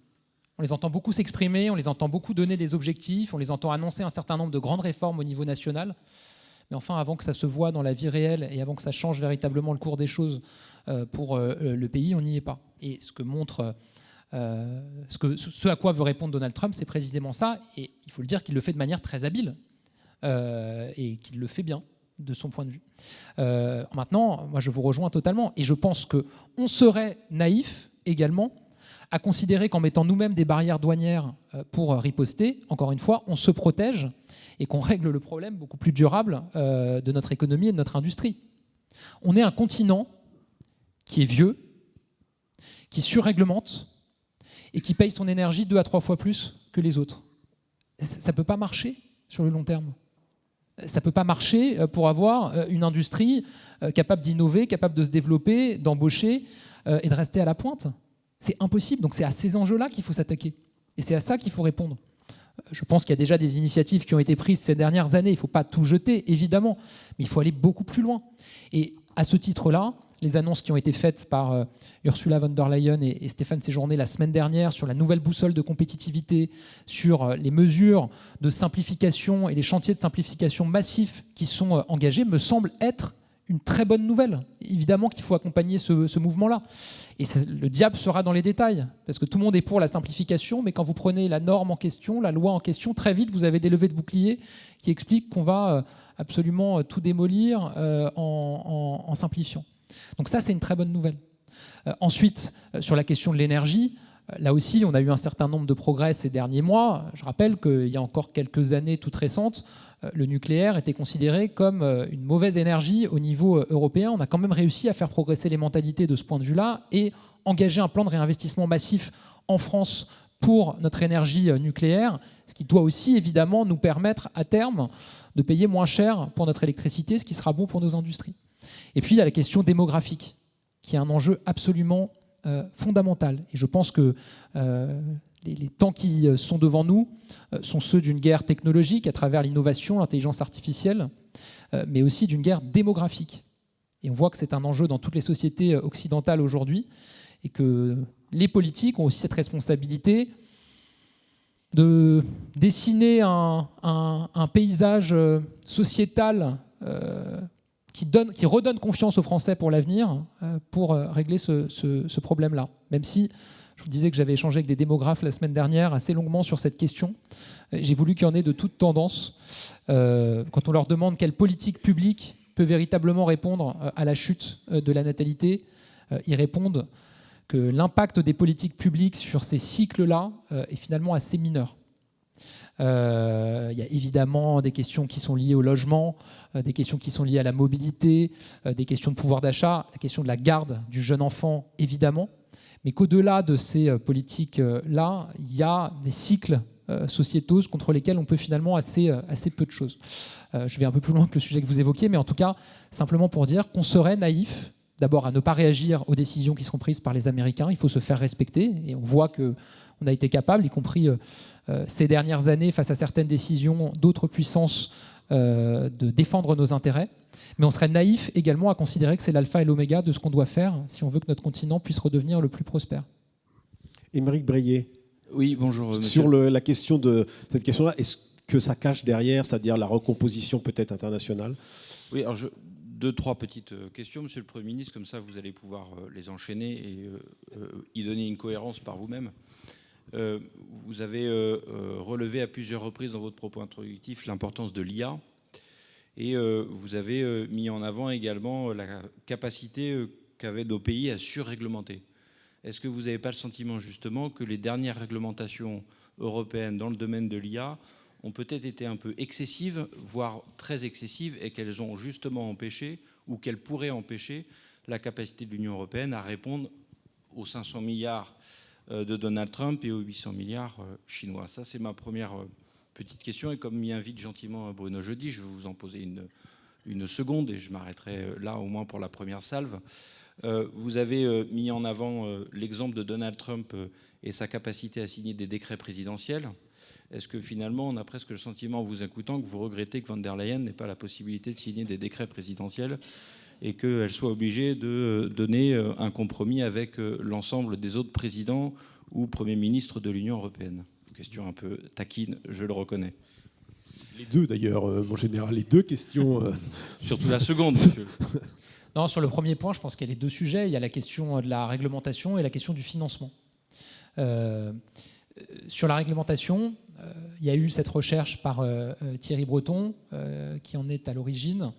On les entend beaucoup s'exprimer, on les entend beaucoup donner des objectifs, on les entend annoncer un certain nombre de grandes réformes au niveau national. Mais enfin, avant que ça se voie dans la vie réelle et avant que ça change véritablement le cours des choses pour le pays, on n'y est pas. Et ce que montre, ce à quoi veut répondre Donald Trump, c'est précisément ça. Et il faut le dire qu'il le fait de manière très habile et qu'il le fait bien de son point de vue. Maintenant, moi, je vous rejoins totalement. Et je pense qu'on serait naïf également à considérer qu'en mettant nous-mêmes des barrières douanières pour riposter, encore une fois, on se protège et qu'on règle le problème beaucoup plus durable de notre économie et de notre industrie. On est un continent qui est vieux, qui surréglemente et qui paye son énergie 2 à 3 fois plus que les autres. Ça ne peut pas marcher sur le long terme. Ça ne peut pas marcher pour avoir une industrie capable d'innover, capable de se développer, d'embaucher et de rester à la pointe. C'est impossible. Donc c'est à ces enjeux-là qu'il faut s'attaquer. Et c'est à ça qu'il faut répondre. Je pense qu'il y a déjà des initiatives qui ont été prises ces dernières années. Il ne faut pas tout jeter, évidemment, mais il faut aller beaucoup plus loin. Et à ce titre-là, les annonces qui ont été faites par Ursula von der Leyen et Stéphane Séjourné la semaine dernière sur la nouvelle boussole de compétitivité, sur les mesures de simplification et les chantiers de simplification massifs qui sont engagés, me semblent être une très bonne nouvelle. Évidemment qu'il faut accompagner ce mouvement-là. Et le diable sera dans les détails, parce que tout le monde est pour la simplification, mais quand vous prenez la norme en question, la loi en question, très vite, vous avez des levées de boucliers qui expliquent qu'on va absolument tout démolir en simplifiant. Donc ça, c'est une très bonne nouvelle. Ensuite, sur la question de l'énergie, là aussi, on a eu un certain nombre de progrès ces derniers mois. Je rappelle qu'il y a encore quelques années toutes récentes, le nucléaire était considéré comme une mauvaise énergie au niveau européen. On a quand même réussi à faire progresser les mentalités de ce point de vue-là et engager un plan de réinvestissement massif en France pour notre énergie nucléaire, ce qui doit aussi évidemment nous permettre à terme de payer moins cher pour notre électricité, ce qui sera bon pour nos industries. Et puis il y a la question démographique, qui est un enjeu absolument fondamental. Et je pense que les temps qui sont devant nous sont ceux d'une guerre technologique à travers l'innovation, l'intelligence artificielle, mais aussi d'une guerre démographique. Et on voit que c'est un enjeu dans toutes les sociétés occidentales aujourd'hui et que les politiques ont aussi cette responsabilité de dessiner un paysage sociétal qui redonne confiance aux Français pour l'avenir, pour régler ce problème-là. Même si je vous disais que j'avais échangé avec des démographes la semaine dernière assez longuement sur cette question. J'ai voulu qu'il y en ait de toutes tendances. Quand on leur demande quelle politique publique peut véritablement répondre à la chute de la natalité, ils répondent que l'impact des politiques publiques sur ces cycles-là est finalement assez mineur. Il y a évidemment des questions qui sont liées au logement, des questions qui sont liées à la mobilité, des questions de pouvoir d'achat, la question de la garde du jeune enfant, évidemment. Mais qu'au-delà de ces politiques-là, il y a des cycles sociétaux contre lesquels on peut finalement assez peu de choses. Je vais un peu plus loin que le sujet que vous évoquiez, mais en tout cas, simplement pour dire qu'on serait naïf, d'abord à ne pas réagir aux décisions qui seront prises par les Américains. Il faut se faire respecter, et on voit qu'on a été capable, y compris ces dernières années, face à certaines décisions d'autres puissances, de défendre nos intérêts. Mais on serait naïf également à considérer que c'est l'alpha et l'oméga de ce qu'on doit faire si on veut que notre continent puisse redevenir le plus prospère. Émeric Breillet. Oui, bonjour. Monsieur. Sur la question de cette question-là, est-ce que ça cache derrière, c'est-à-dire la recomposition peut-être internationale? Oui, alors deux, trois petites questions, Monsieur le Premier ministre, comme ça vous allez pouvoir les enchaîner et y donner une cohérence par vous-même. Vous avez relevé à plusieurs reprises dans votre propos introductif l'importance de l'IA et vous avez mis en avant également la capacité qu'avaient nos pays à surréglementer. Est-ce que vous n'avez pas le sentiment justement que les dernières réglementations européennes dans le domaine de l'IA ont peut-être été un peu excessives, voire très excessives, et qu'elles ont justement empêché, ou qu'elles pourraient empêcher, la capacité de l'Union européenne à répondre aux 500 milliards de Donald Trump et aux 800 milliards chinois? Ça, c'est ma première petite question. Et comme m'y invite gentiment Bruno Jeudi, je vais vous en poser une seconde, et je m'arrêterai là au moins pour la première salve. Vous avez mis en avant l'exemple de Donald Trump et sa capacité à signer des décrets présidentiels. Est-ce que finalement, on a presque le sentiment, en vous écoutant, que vous regrettez que von der Leyen n'ait pas la possibilité de signer des décrets présidentiels et qu'elle soit obligée de donner un compromis avec l'ensemble des autres présidents ou premiers ministres de l'Union européenne? Question un peu taquine, je le reconnais. Les deux d'ailleurs, en général, les deux questions. Surtout la seconde, monsieur. Non, sur le premier point, je pense qu'il y a les deux sujets. Il y a la question de la réglementation et la question du financement. Sur la réglementation, il y a eu cette recherche par Thierry Breton, qui en est à l'origine,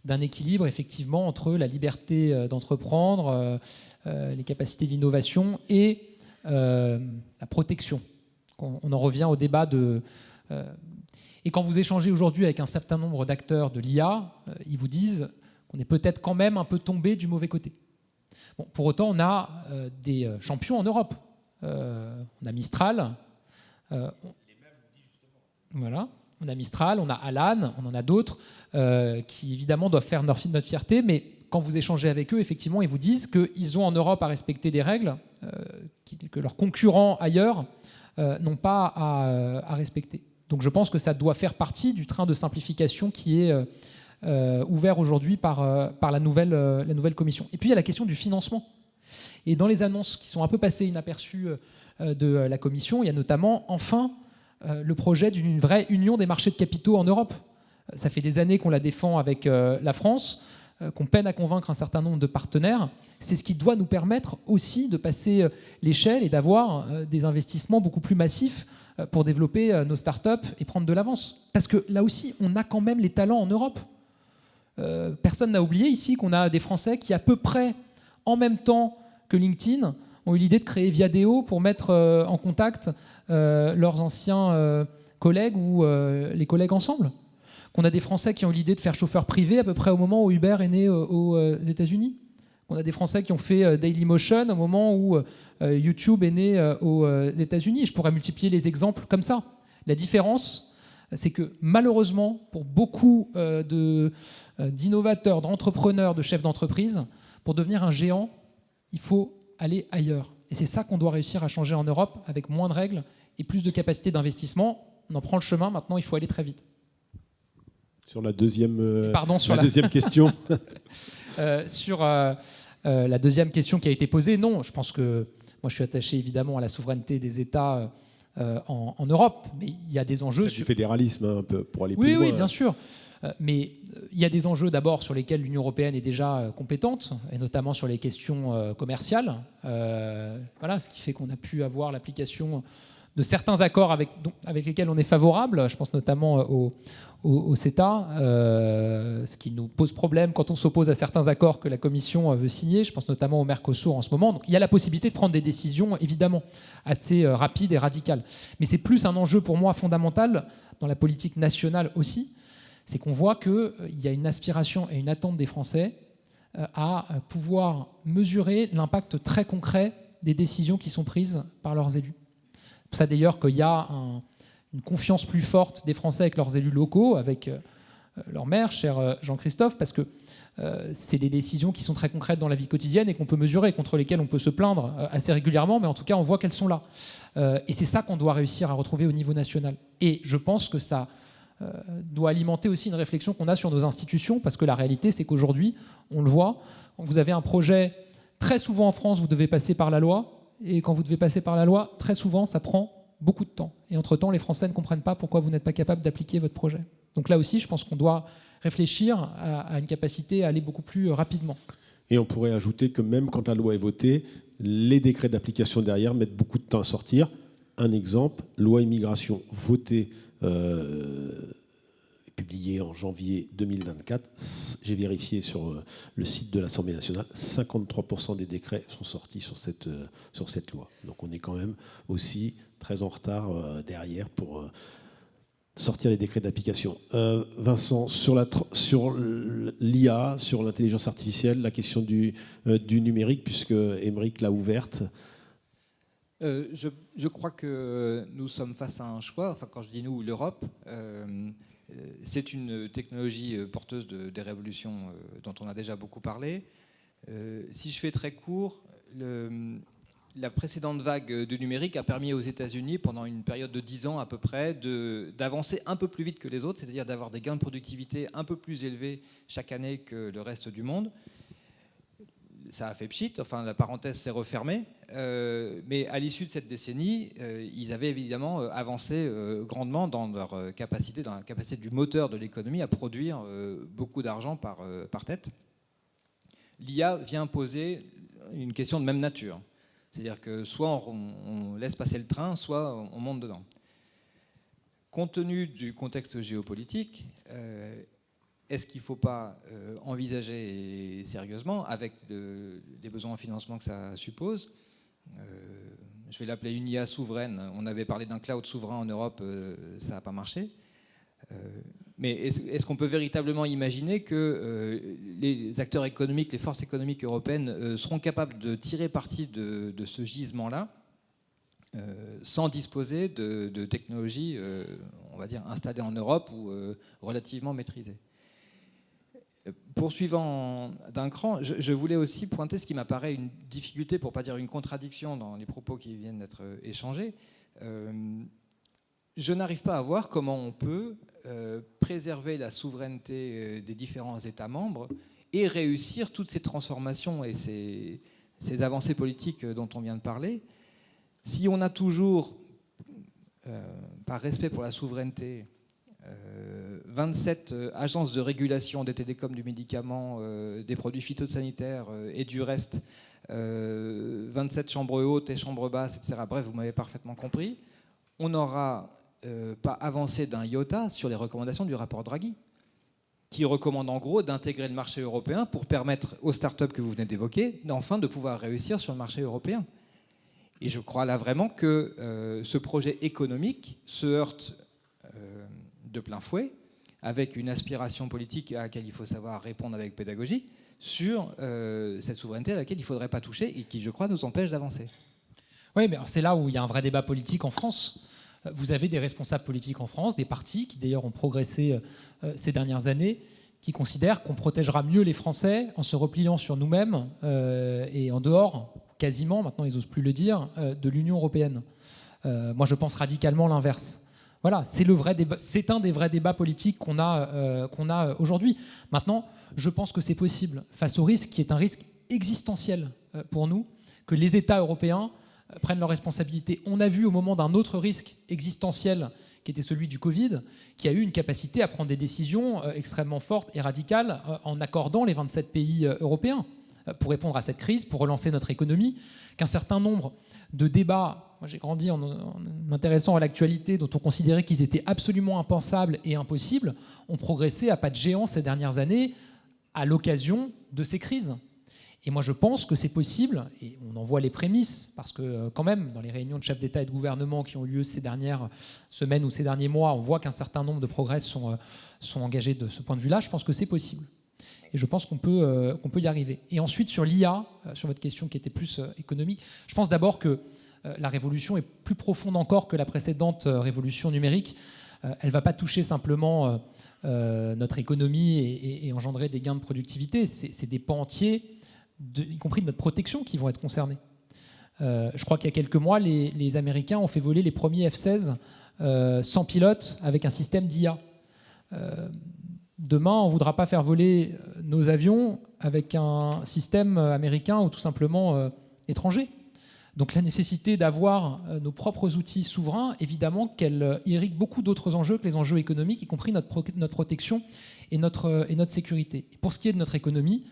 d'un équilibre effectivement entre la liberté d'entreprendre, les capacités d'innovation et la protection. On en revient au débat de... Et quand vous échangez aujourd'hui avec un certain nombre d'acteurs de l'IA, ils vous disent qu'on est peut-être quand même un peu tombé du mauvais côté. Bon, pour autant, on a des champions en Europe. On a Mistral. Voilà. On a Mistral, on a Alan, on en a d'autres qui évidemment doivent faire notre fierté, mais quand vous échangez avec eux, effectivement, ils vous disent qu'ils ont en Europe à respecter des règles que leurs concurrents ailleurs n'ont pas à respecter. Donc je pense que ça doit faire partie du train de simplification qui est ouvert aujourd'hui par la nouvelle commission. Et puis il y a la question du financement. Et dans les annonces qui sont un peu passées inaperçues de la commission, il y a notamment enfin le projet d'une vraie union des marchés de capitaux en Europe. Ça fait des années qu'on la défend avec la France, qu'on peine à convaincre un certain nombre de partenaires. C'est ce qui doit nous permettre aussi de passer l'échelle et d'avoir des investissements beaucoup plus massifs pour développer nos startups et prendre de l'avance. Parce que là aussi, on a quand même les talents en Europe. Personne n'a oublié ici qu'on a des Français qui, à peu près en même temps que LinkedIn, ont eu l'idée de créer Viadeo pour mettre en contact leurs anciens collègues ou les collègues ensemble. Qu'on a des Français qui ont eu l'idée de faire chauffeur privé à peu près au moment où Uber est né aux États-Unis. Qu'on a des Français qui ont fait Dailymotion au moment où YouTube est né aux États-Unis. Je pourrais multiplier les exemples comme ça. La différence, c'est que malheureusement, pour beaucoup d'innovateurs, d'entrepreneurs, de chefs d'entreprise, pour devenir un géant, il faut aller ailleurs. Et c'est ça qu'on doit réussir à changer en Europe, avec moins de règles et plus de capacité d'investissement. On en prend le chemin, maintenant il faut aller très vite. Sur la deuxième, deuxième question. Sur la deuxième question qui a été posée, non, je pense que moi je suis attaché évidemment à la souveraineté des États en Europe, mais il y a des enjeux... C'est du fédéralisme un peu pour aller plus loin. Oui, bien sûr. Mais il y a des enjeux d'abord sur lesquels l'Union européenne est déjà compétente, et notamment sur les questions commerciales. Voilà, ce qui fait qu'on a pu avoir l'application de certains accords avec lesquels on est favorable. Je pense notamment au CETA, ce qui nous pose problème quand on s'oppose à certains accords que la Commission veut signer. Je pense notamment au Mercosur en ce moment. Donc il y a la possibilité de prendre des décisions, évidemment, assez rapides et radicales. Mais c'est plus un enjeu pour moi fondamental dans la politique nationale aussi. C'est qu'on voit qu'il y a une aspiration et une attente des Français à pouvoir mesurer l'impact très concret des décisions qui sont prises par leurs élus. C'est pour ça d'ailleurs qu'il y a une confiance plus forte des Français avec leurs élus locaux, avec leur maire, cher Jean-Christophe, parce que c'est des décisions qui sont très concrètes dans la vie quotidienne et qu'on peut mesurer, contre lesquelles on peut se plaindre assez régulièrement, mais en tout cas on voit qu'elles sont là. Et c'est ça qu'on doit réussir à retrouver au niveau national. Et je pense que ça doit alimenter aussi une réflexion qu'on a sur nos institutions, parce que la réalité, c'est qu'aujourd'hui, on le voit, quand vous avez un projet, très souvent en France, vous devez passer par la loi, et quand vous devez passer par la loi, très souvent, ça prend beaucoup de temps. Et entre-temps, les Français ne comprennent pas pourquoi vous n'êtes pas capable d'appliquer votre projet. Donc là aussi, je pense qu'on doit réfléchir à une capacité à aller beaucoup plus rapidement. Et on pourrait ajouter que même quand la loi est votée, les décrets d'application derrière mettent beaucoup de temps à sortir. Un exemple, loi immigration votée, publié en janvier 2024. J'ai vérifié sur le site de l'Assemblée nationale, 53% des décrets sont sortis sur cette loi. Donc on est quand même aussi très en retard derrière pour sortir les décrets d'application. Vincent, sur l'IA, sur l'intelligence artificielle, la question du numérique, puisque Émeric l'a ouverte. Je crois que nous sommes face à un choix. Enfin, quand je dis nous, l'Europe, c'est une technologie porteuse des révolutions dont on a déjà beaucoup parlé. Si je fais très court, la précédente vague du numérique a permis aux États-Unis, pendant une période de 10 ans à peu près, d'avancer un peu plus vite que les autres, c'est-à-dire d'avoir des gains de productivité un peu plus élevés chaque année que le reste du monde. Ça a fait pchit, enfin la parenthèse s'est refermée, mais à l'issue de cette décennie, ils avaient évidemment avancé grandement dans leur capacité, dans la capacité du moteur de l'économie à produire beaucoup d'argent par tête. L'IA vient poser une question de même nature, c'est-à-dire que soit on laisse passer le train, soit on monte dedans. Compte tenu du contexte géopolitique, est-ce qu'il ne faut pas envisager sérieusement, avec les besoins en financement que ça suppose, je vais l'appeler une IA souveraine, on avait parlé d'un cloud souverain en Europe, ça n'a pas marché, mais est-ce qu'on peut véritablement imaginer que les acteurs économiques, les forces économiques européennes seront capables de tirer parti de ce gisement-là sans disposer de technologies, on va dire, installées en Europe ou relativement maîtrisées? Poursuivant d'un cran, je voulais aussi pointer ce qui m'apparaît une difficulté, pour ne pas dire une contradiction, dans les propos qui viennent d'être échangés. Je n'arrive pas à voir comment on peut préserver la souveraineté des différents États membres et réussir toutes ces transformations et ces avancées politiques dont on vient de parler, si on a toujours, par respect pour la souveraineté, 27 agences de régulation des télécoms, du médicament, des produits phytosanitaires et du reste, 27 chambres hautes et chambres basses, etc. Bref, vous m'avez parfaitement compris. On n'aura pas avancé d'un iota sur les recommandations du rapport Draghi, qui recommande en gros d'intégrer le marché européen pour permettre aux startups que vous venez d'évoquer enfin de pouvoir réussir sur le marché européen. Et je crois là vraiment que ce projet économique se heurte de plein fouet avec une aspiration politique à laquelle il faut savoir répondre avec pédagogie sur cette souveraineté à laquelle il ne faudrait pas toucher et qui, je crois, nous empêche d'avancer. Oui, mais c'est là où il y a un vrai débat politique en France. Vous avez des responsables politiques en France, des partis qui d'ailleurs ont progressé ces dernières années, qui considèrent qu'on protégera mieux les Français en se repliant sur nous-mêmes et en dehors, quasiment, maintenant ils n'osent plus le dire, de l'Union européenne. Moi je pense radicalement l'inverse. Voilà, c'est le vrai débat, c'est un des vrais débats politiques qu'on a aujourd'hui. Maintenant, je pense que c'est possible, face au risque qui est un risque existentiel pour nous, que les États européens prennent leurs responsabilités. On a vu au moment d'un autre risque existentiel, qui était celui du Covid, qui a eu une capacité à prendre des décisions extrêmement fortes et radicales en accordant les 27 pays européens pour répondre à cette crise, pour relancer notre économie, qu'un certain nombre de débats, moi j'ai grandi en m'intéressant à l'actualité, dont on considérait qu'ils étaient absolument impensables et impossibles, ont progressé à pas de géant ces dernières années à l'occasion de ces crises. Et moi, je pense que c'est possible, et on en voit les prémices, parce que quand même, dans les réunions de chefs d'État et de gouvernement qui ont eu lieu ces dernières semaines ou ces derniers mois, on voit qu'un certain nombre de progrès sont engagés de ce point de vue-là. Je pense que c'est possible. Et je pense qu'on peut y arriver. Et ensuite, sur l'IA, sur votre question qui était plus économique, je pense d'abord que la révolution est plus profonde encore que la précédente révolution numérique. Elle ne va pas toucher simplement notre économie et engendrer des gains de productivité. C'est des pans entiers, y compris de notre protection, qui vont être concernés. Je crois qu'il y a quelques mois, les Américains ont fait voler les premiers F-16 sans pilote avec un système d'IA. Demain, on ne voudra pas faire voler nos avions avec un système américain ou tout simplement étranger. Donc la nécessité d'avoir nos propres outils souverains, évidemment qu'elle irrigue beaucoup d'autres enjeux que les enjeux économiques, y compris notre protection et notre sécurité. Et pour ce qui est de notre économie,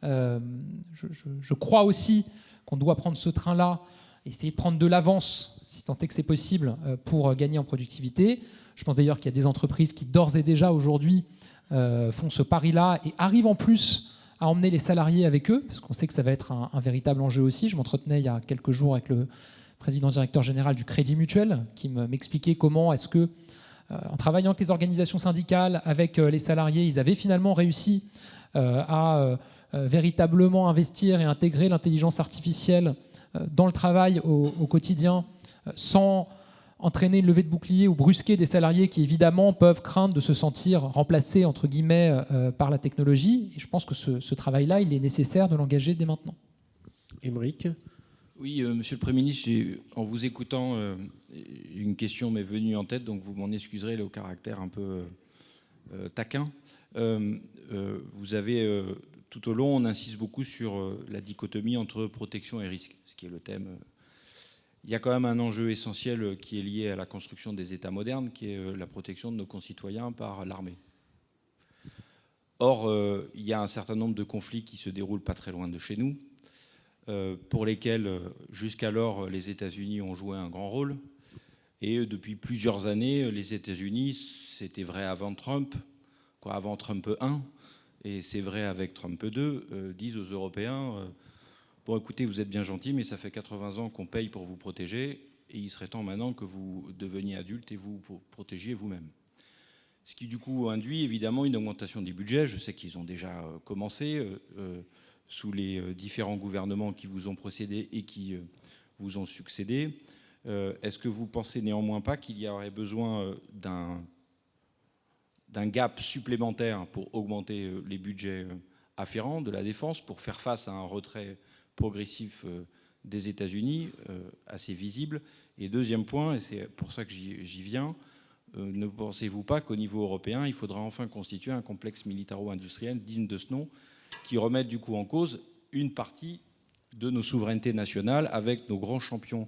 je crois aussi qu'on doit prendre ce train-là, essayer de prendre de l'avance, si tant est que c'est possible, pour gagner en productivité. Je pense d'ailleurs qu'il y a des entreprises qui, d'ores et déjà aujourd'hui, font ce pari-là et arrivent en plus à emmener les salariés avec eux, parce qu'on sait que ça va être un véritable enjeu aussi. Je m'entretenais il y a quelques jours avec le président-directeur général du Crédit Mutuel, qui m'expliquait comment est-ce que, en travaillant avec les organisations syndicales, avec les salariés, ils avaient finalement réussi à véritablement investir et intégrer l'intelligence artificielle dans le travail au quotidien, sans entraîner une levée de bouclier ou brusquer des salariés qui, évidemment, peuvent craindre de se sentir remplacés, entre guillemets, par la technologie. Et je pense que ce travail-là, il est nécessaire de l'engager dès maintenant. Aymeric ? Oui, Monsieur le Premier ministre, en vous écoutant, une question m'est venue en tête, donc vous m'en excuserez le caractère un peu taquin. Vous avez, tout au long, on insiste beaucoup sur la dichotomie entre protection et risque, ce qui est le thème. Il y a quand même un enjeu essentiel qui est lié à la construction des États modernes, qui est la protection de nos concitoyens par l'armée. Or, il y a un certain nombre de conflits qui se déroulent pas très loin de chez nous, pour lesquels, jusqu'alors, les États-Unis ont joué un grand rôle. Et depuis plusieurs années, les États-Unis, c'était vrai avant Trump, avant Trump 1, et c'est vrai avec Trump 2, disent aux Européens... Bon, écoutez, vous êtes bien gentils, mais ça fait 80 ans qu'on paye pour vous protéger, et il serait temps maintenant que vous deveniez adulte et vous protégiez vous-même. Ce qui, du coup, induit évidemment une augmentation des budgets. Je sais qu'ils ont déjà commencé sous les différents gouvernements qui vous ont précédé et qui vous ont succédé. Est-ce que vous pensez néanmoins pas qu'il y aurait besoin d'un gap supplémentaire pour augmenter les budgets afférents de la défense, pour faire face à un retrait progressif des États-Unis, assez visible, Et deuxième point, et c'est pour ça que j'y viens, ne pensez-vous pas qu'au niveau européen, il faudra enfin constituer un complexe militaro-industriel digne de ce nom, qui remette du coup en cause une partie de nos souverainetés nationales avec nos grands champions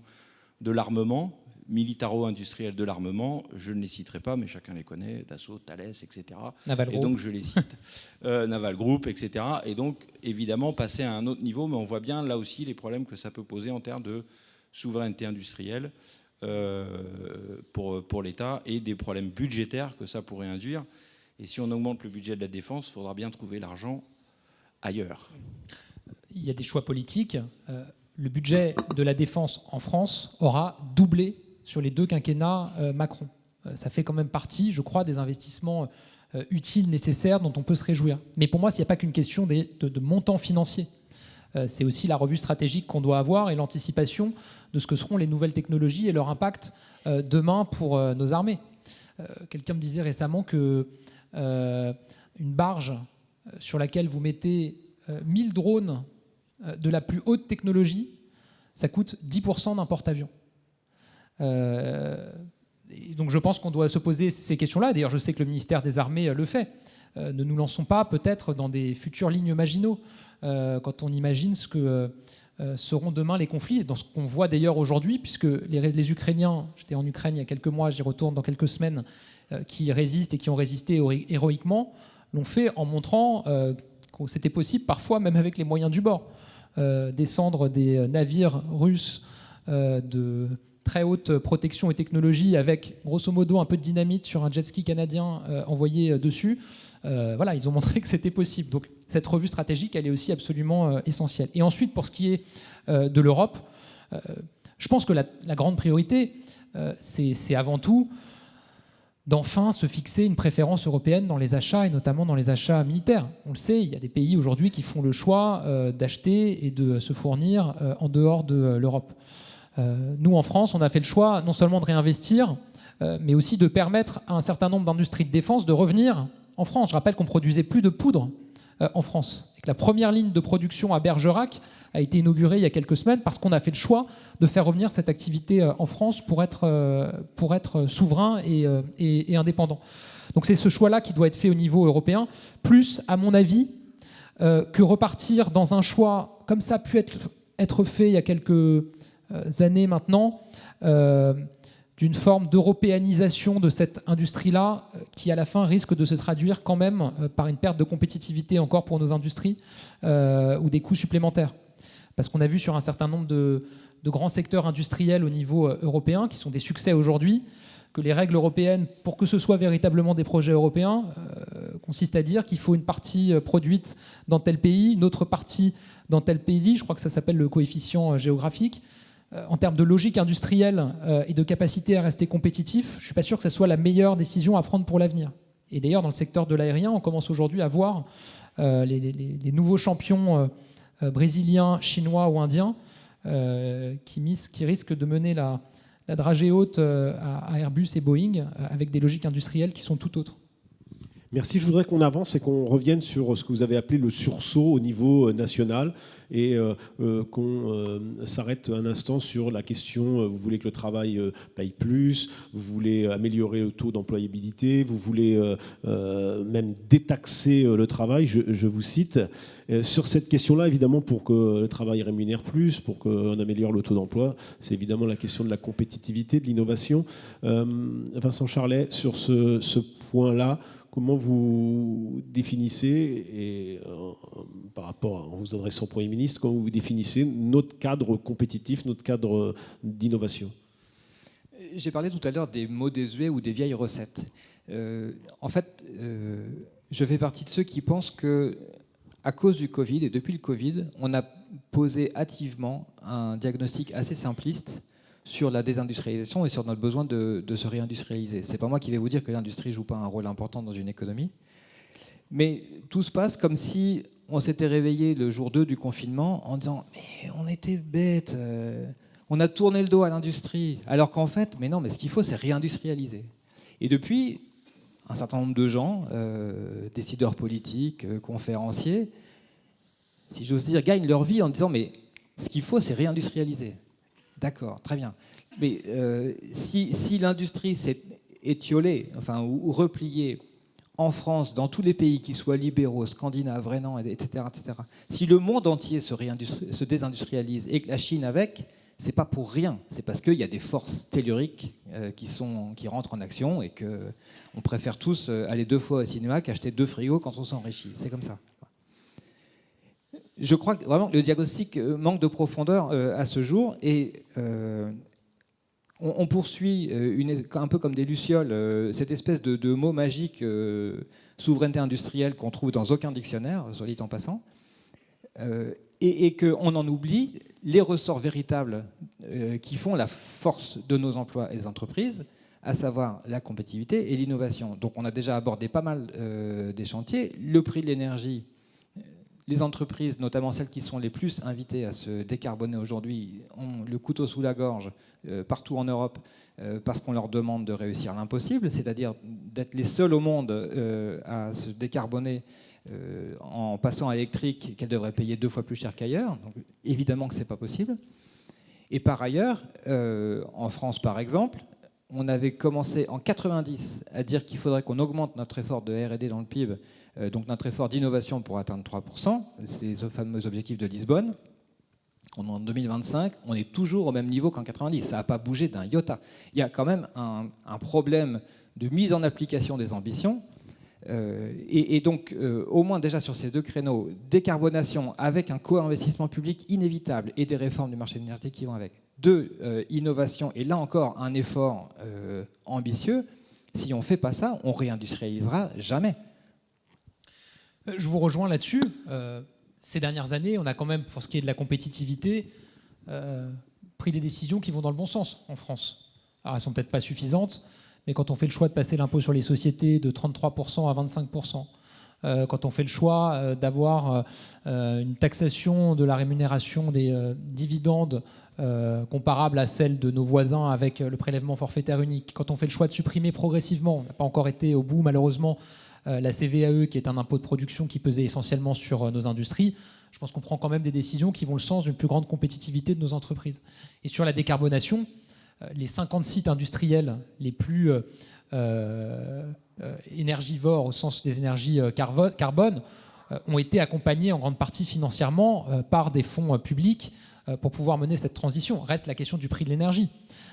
de l'armement, militaro-industriels de l'armement, je ne les citerai pas, mais chacun les connaît, Dassault, Thales, etc. Naval et Group. donc je les cite, Naval Group, etc. Et donc évidemment passer à un autre niveau, mais on voit bien là aussi les problèmes que ça peut poser en termes de souveraineté industrielle pour l'État et des problèmes budgétaires que ça pourrait induire. Et si on augmente le budget de la défense, il faudra bien trouver l'argent ailleurs. Il y a des choix politiques. Le budget de la défense en France aura doublé sur les 2 quinquennats Macron. Ça fait quand même partie, je crois, des investissements utiles, nécessaires, dont on peut se réjouir. Mais pour moi, il n'y a pas qu'une question de montant financier. C'est aussi la revue stratégique qu'on doit avoir et l'anticipation de ce que seront les nouvelles technologies et leur impact demain pour nos armées. Quelqu'un me disait récemment que une barge sur laquelle vous mettez 1000 drones de la plus haute technologie, ça coûte 10% d'un porte-avions. Donc je pense qu'on doit se poser ces questions-là. D'ailleurs, je sais que le ministère des Armées le fait. Ne nous lançons pas peut-être dans des futures lignes Maginot quand on imagine ce que seront demain les conflits. Dans ce qu'on voit d'ailleurs aujourd'hui, puisque les Ukrainiens, j'étais en Ukraine il y a quelques mois, j'y retourne dans quelques semaines, qui résistent et qui ont résisté héroïquement, l'ont fait en montrant que c'était possible, parfois même avec les moyens du bord. Descendre des navires russes de très haute protection et technologie avec grosso modo un peu de dynamite sur un jet ski canadien envoyé dessus. Voilà, ils ont montré que c'était possible. Donc cette revue stratégique, elle est aussi absolument essentielle. Et ensuite, pour ce qui est de l'Europe, je pense que la grande priorité, c'est avant tout d'enfin se fixer une préférence européenne dans les achats, et notamment dans les achats militaires. On le sait, il y a des pays aujourd'hui qui font le choix d'acheter et de se fournir en dehors de l'Europe. Nous, en France, on a fait le choix non seulement de réinvestir, mais aussi de permettre à un certain nombre d'industries de défense de revenir en France. Je rappelle qu'on produisait plus de poudre en France, et que la première ligne de production à Bergerac a été inaugurée il y a quelques semaines parce qu'on a fait le choix de faire revenir cette activité en France pour être souverain et indépendant. Donc c'est ce choix-là qui doit être fait au niveau européen, plus, à mon avis, que repartir dans un choix comme ça a pu être fait il y a quelques années maintenant, d'une forme d'européanisation de cette industrie-là qui, à la fin, risque de se traduire quand même par une perte de compétitivité encore pour nos industries ou des coûts supplémentaires. Parce qu'on a vu sur un certain nombre de grands secteurs industriels au niveau européen, qui sont des succès aujourd'hui, que les règles européennes, pour que ce soit véritablement des projets européens, consistent à dire qu'il faut une partie produite dans tel pays, une autre partie dans tel pays. Je crois que ça s'appelle le coefficient géographique. En termes de logique industrielle et de capacité à rester compétitif, je ne suis pas sûr que ce soit la meilleure décision à prendre pour l'avenir. Et d'ailleurs, dans le secteur de l'aérien, on commence aujourd'hui à voir les nouveaux champions brésiliens, chinois ou indiens qui risquent de mener la dragée haute à Airbus et Boeing avec des logiques industrielles qui sont tout autres. Merci. Je voudrais qu'on avance et qu'on revienne sur ce que vous avez appelé le sursaut au niveau national et qu'on s'arrête un instant sur la question, vous voulez que le travail paye plus, vous voulez améliorer le taux d'employabilité, vous voulez même détaxer le travail, je vous cite. Sur cette question-là, évidemment, pour que le travail rémunère plus, pour qu'on améliore le taux d'emploi, c'est évidemment la question de la compétitivité, de l'innovation. Vincent Charlet, sur ce point-là, comment vous définissez, et par rapport en vous adressant au Premier ministre, comment vous définissez notre cadre compétitif, notre cadre d'innovation ? J'ai parlé tout à l'heure des mots désuets ou des vieilles recettes. En fait, je fais partie de ceux qui pensent que, à cause du Covid et depuis le Covid, on a posé hâtivement un diagnostic assez simpliste sur la désindustrialisation et sur notre besoin de se réindustrialiser. C'est pas moi qui vais vous dire que l'industrie joue pas un rôle important dans une économie, mais tout se passe comme si on s'était réveillé le jour 2 du confinement en disant « mais on était bêtes, on a tourné le dos à l'industrie », alors qu'en fait, mais non, mais ce qu'il faut, c'est réindustrialiser. Et depuis, un certain nombre de gens, décideurs politiques, D'accord, très bien. Mais si l'industrie s'est étiolée, enfin, ou repliée en France, dans tous les pays qui soient libéraux, scandinaves, rhénans, etc., si le monde entier se désindustrialise et que la Chine avec, c'est pas pour rien. C'est parce qu'il y a des forces telluriques qui rentrent en action et qu'on préfère tous aller 2 fois au cinéma qu'acheter 2 frigos quand on s'enrichit. C'est comme ça. Je crois que vraiment le diagnostic manque de profondeur à ce jour et on poursuit un peu comme des lucioles cette espèce de mot magique souveraineté industrielle qu'on trouve dans aucun dictionnaire, soit dit en passant, et qu'on en oublie les ressorts véritables qui font la force de nos emplois et des entreprises, à savoir la compétitivité et l'innovation. Donc on a déjà abordé pas mal des chantiers. Le prix de l'énergie, les entreprises, notamment celles qui sont les plus invitées à se décarboner aujourd'hui, ont le couteau sous la gorge partout en Europe parce qu'on leur demande de réussir l'impossible, c'est-à-dire d'être les seuls au monde à se décarboner en passant à l'électrique, qu'elles devraient payer 2 fois plus cher qu'ailleurs. Donc évidemment que ce n'est pas possible. Et par ailleurs, en France par exemple, on avait commencé en 90 à dire qu'il faudrait qu'on augmente notre effort de R&D dans le PIB, donc notre effort d'innovation pour atteindre 3%, c'est ce fameux objectif de Lisbonne. En 2025, on est toujours au même niveau qu'en 90. Ça n'a pas bougé d'un iota. Il y a quand même un problème de mise en application des ambitions. Et donc, au moins déjà sur ces 2 créneaux, décarbonation avec un co-investissement public inévitable et des réformes du marché de l'énergie qui vont avec. 2, innovation, et là encore un effort ambitieux. Si on ne fait pas ça, on ne réindustrialisera jamais. Je vous rejoins là-dessus. Ces dernières années, on a quand même, pour ce qui est de la compétitivité, pris des décisions qui vont dans le bon sens en France. Alors, elles ne sont peut-être pas suffisantes, mais quand on fait le choix de passer l'impôt sur les sociétés de 33% à 25%, quand on fait le choix d'avoir une taxation de la rémunération des dividendes comparable à celle de nos voisins avec le prélèvement forfaitaire unique, quand on fait le choix de supprimer progressivement, on n'a pas encore été au bout malheureusement, la CVAE qui est un impôt de production qui pesait essentiellement sur nos industries, je pense qu'on prend quand même des décisions qui vont le sens d'une plus grande compétitivité de nos entreprises. Et sur la décarbonation, les 50 sites industriels les plus énergivores au sens des énergies carbone ont été accompagnés en grande partie financièrement par des fonds publics pour pouvoir mener cette transition. Reste la question du prix de l'énergie.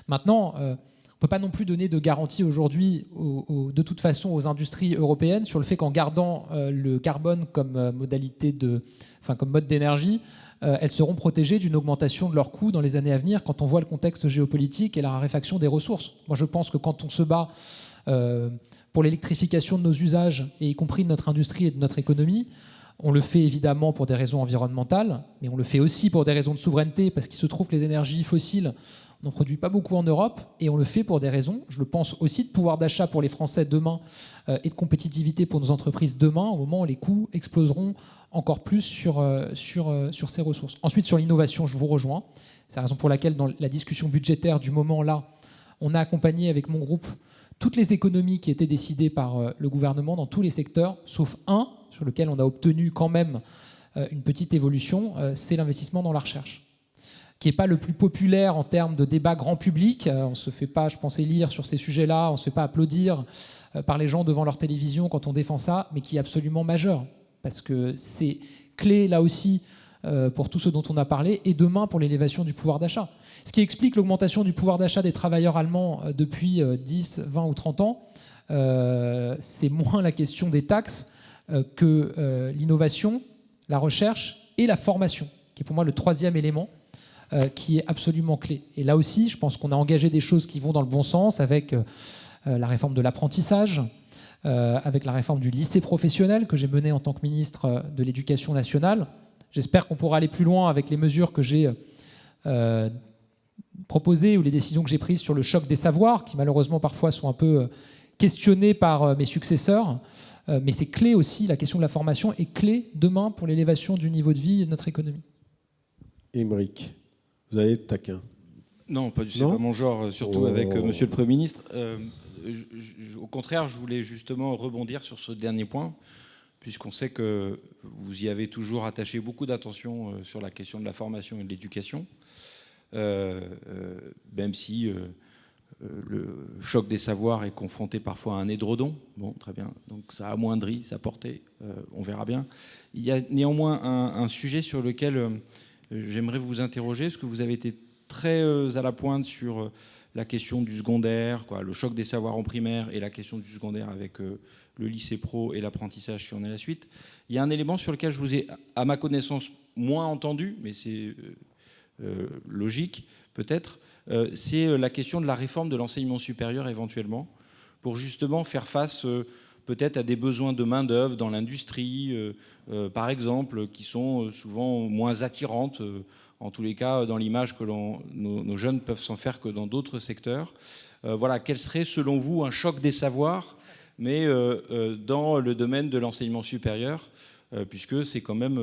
Maintenant, on ne peut pas non plus donner de garantie aujourd'hui, de toute façon, aux industries européennes sur le fait qu'en gardant le carbone comme comme mode d'énergie, elles seront protégées d'une augmentation de leurs coûts dans les années à venir quand on voit le contexte géopolitique et la raréfaction des ressources. Moi, je pense que quand on se bat pour l'électrification de nos usages, et y compris de notre industrie et de notre économie, on le fait évidemment pour des raisons environnementales, mais on le fait aussi pour des raisons de souveraineté, parce qu'il se trouve que les énergies fossiles, on n'en produit pas beaucoup en Europe, et on le fait pour des raisons, je le pense aussi, de pouvoir d'achat pour les Français demain et de compétitivité pour nos entreprises demain, au moment où les coûts exploseront encore plus sur ces ressources. Ensuite, sur l'innovation, je vous rejoins. C'est la raison pour laquelle, dans la discussion budgétaire du moment là, on a accompagné avec mon groupe toutes les économies qui étaient décidées par le gouvernement dans tous les secteurs, sauf un sur lequel on a obtenu quand même une petite évolution, c'est l'investissement dans la recherche, qui n'est pas le plus populaire en termes de débat grand public. On ne se fait pas, je pense, élire sur ces sujets-là, on ne se fait pas applaudir par les gens devant leur télévision quand on défend ça, mais qui est absolument majeur, parce que c'est clé là aussi pour tout ce dont on a parlé, et demain pour l'élévation du pouvoir d'achat. Ce qui explique l'augmentation du pouvoir d'achat des travailleurs allemands depuis 10, 20 ou 30 ans, c'est moins la question des taxes que l'innovation, la recherche et la formation, qui est pour moi le 3e élément qui est absolument clé. Et là aussi, je pense qu'on a engagé des choses qui vont dans le bon sens avec la réforme de l'apprentissage, avec la réforme du lycée professionnel que j'ai menée en tant que ministre de l'Éducation nationale. J'espère qu'on pourra aller plus loin avec les mesures que j'ai proposées ou les décisions que j'ai prises sur le choc des savoirs, qui malheureusement parfois sont un peu questionnées par mes successeurs. Mais c'est clé aussi, la question de la formation est clé demain pour l'élévation du niveau de vie de notre économie. Aymeric, vous allez être taquin. Non, pas du tout, c'est pas mon genre, surtout avec Monsieur le Premier ministre. Au contraire, je voulais justement rebondir sur ce dernier point, puisqu'on sait que vous y avez toujours attaché beaucoup d'attention sur la question de la formation et de l'éducation. même si le choc des savoirs est confronté parfois à un édredon. Bon, très bien, donc ça amoindrit sa portée, on verra bien. Il y a néanmoins un sujet sur lequel j'aimerais vous interroger, parce que vous avez été très à la pointe sur la question du secondaire, le choc des savoirs en primaire et la question du secondaire avec le lycée pro et l'apprentissage qui en est la suite. Il y a un élément sur lequel je vous ai, à ma connaissance, moins entendu, mais c'est logique peut-être, c'est la question de la réforme de l'enseignement supérieur éventuellement, pour justement faire face peut-être à des besoins de main-d'œuvre dans l'industrie, par exemple, qui sont souvent moins attirantes, en tous les cas dans l'image que nos jeunes peuvent s'en faire que dans d'autres secteurs. Voilà, quel serait selon vous un choc des savoirs, mais dans le domaine de l'enseignement supérieur, puisque c'est quand même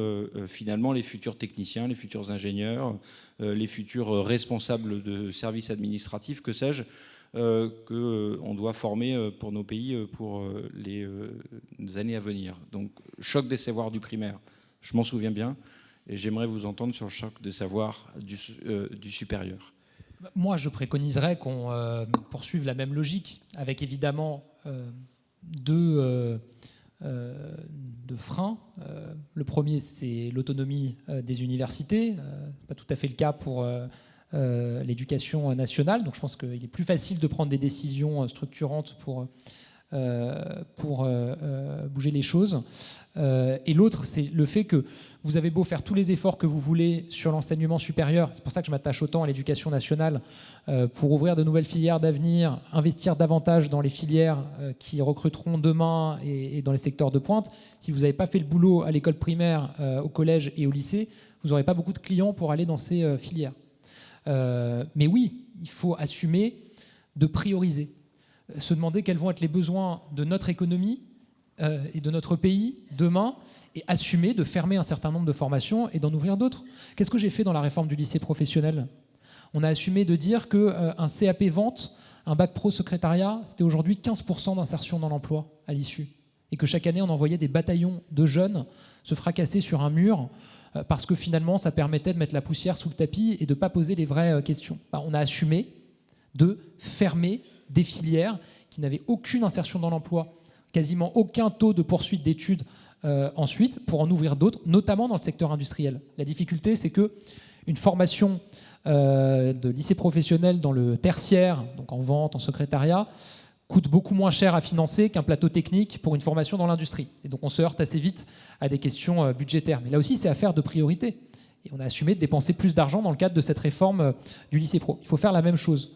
finalement les futurs techniciens, les futurs ingénieurs, les futurs responsables de services administratifs, que sais-je, qu'on doit former pour nos pays pour les années à venir. Donc, choc des savoirs du primaire, je m'en souviens bien, et j'aimerais vous entendre sur le choc des savoirs du supérieur. Moi, je préconiserais qu'on poursuive la même logique, avec évidemment deux freins. Le premier, c'est l'autonomie des universités. Pas tout à fait le cas pour l'éducation nationale. Donc je pense qu'il est plus facile de prendre des décisions structurantes pour bouger les choses. Et l'autre, c'est le fait que vous avez beau faire tous les efforts que vous voulez sur l'enseignement supérieur, c'est pour ça que je m'attache autant à l'éducation nationale, pour ouvrir de nouvelles filières d'avenir, investir davantage dans les filières qui recruteront demain et dans les secteurs de pointe. Si vous n'avez pas fait le boulot à l'école primaire, au collège et au lycée, vous n'aurez pas beaucoup de clients pour aller dans ces filières. Mais oui, il faut assumer de prioriser, se demander quels vont être les besoins de notre économie et de notre pays demain, et assumer de fermer un certain nombre de formations et d'en ouvrir d'autres. Qu'est-ce que j'ai fait dans la réforme du lycée professionnel ? On a assumé de dire qu'un CAP vente, un bac pro secrétariat, c'était aujourd'hui 15% d'insertion dans l'emploi à l'issue. Et que chaque année, on envoyait des bataillons de jeunes se fracasser sur un mur parce que finalement, ça permettait de mettre la poussière sous le tapis et de ne pas poser les vraies questions. On a assumé de fermer des filières qui n'avaient aucune insertion dans l'emploi, quasiment aucun taux de poursuite d'études ensuite, pour en ouvrir d'autres, notamment dans le secteur industriel. La difficulté, c'est qu'une formation de lycée professionnel dans le tertiaire, donc en vente, en secrétariat, coûte beaucoup moins cher à financer qu'un plateau technique pour une formation dans l'industrie. Et donc on se heurte assez vite à des questions budgétaires. Mais là aussi, c'est affaire de priorité. Et on a assumé de dépenser plus d'argent dans le cadre de cette réforme du lycée pro. Il faut faire la même chose.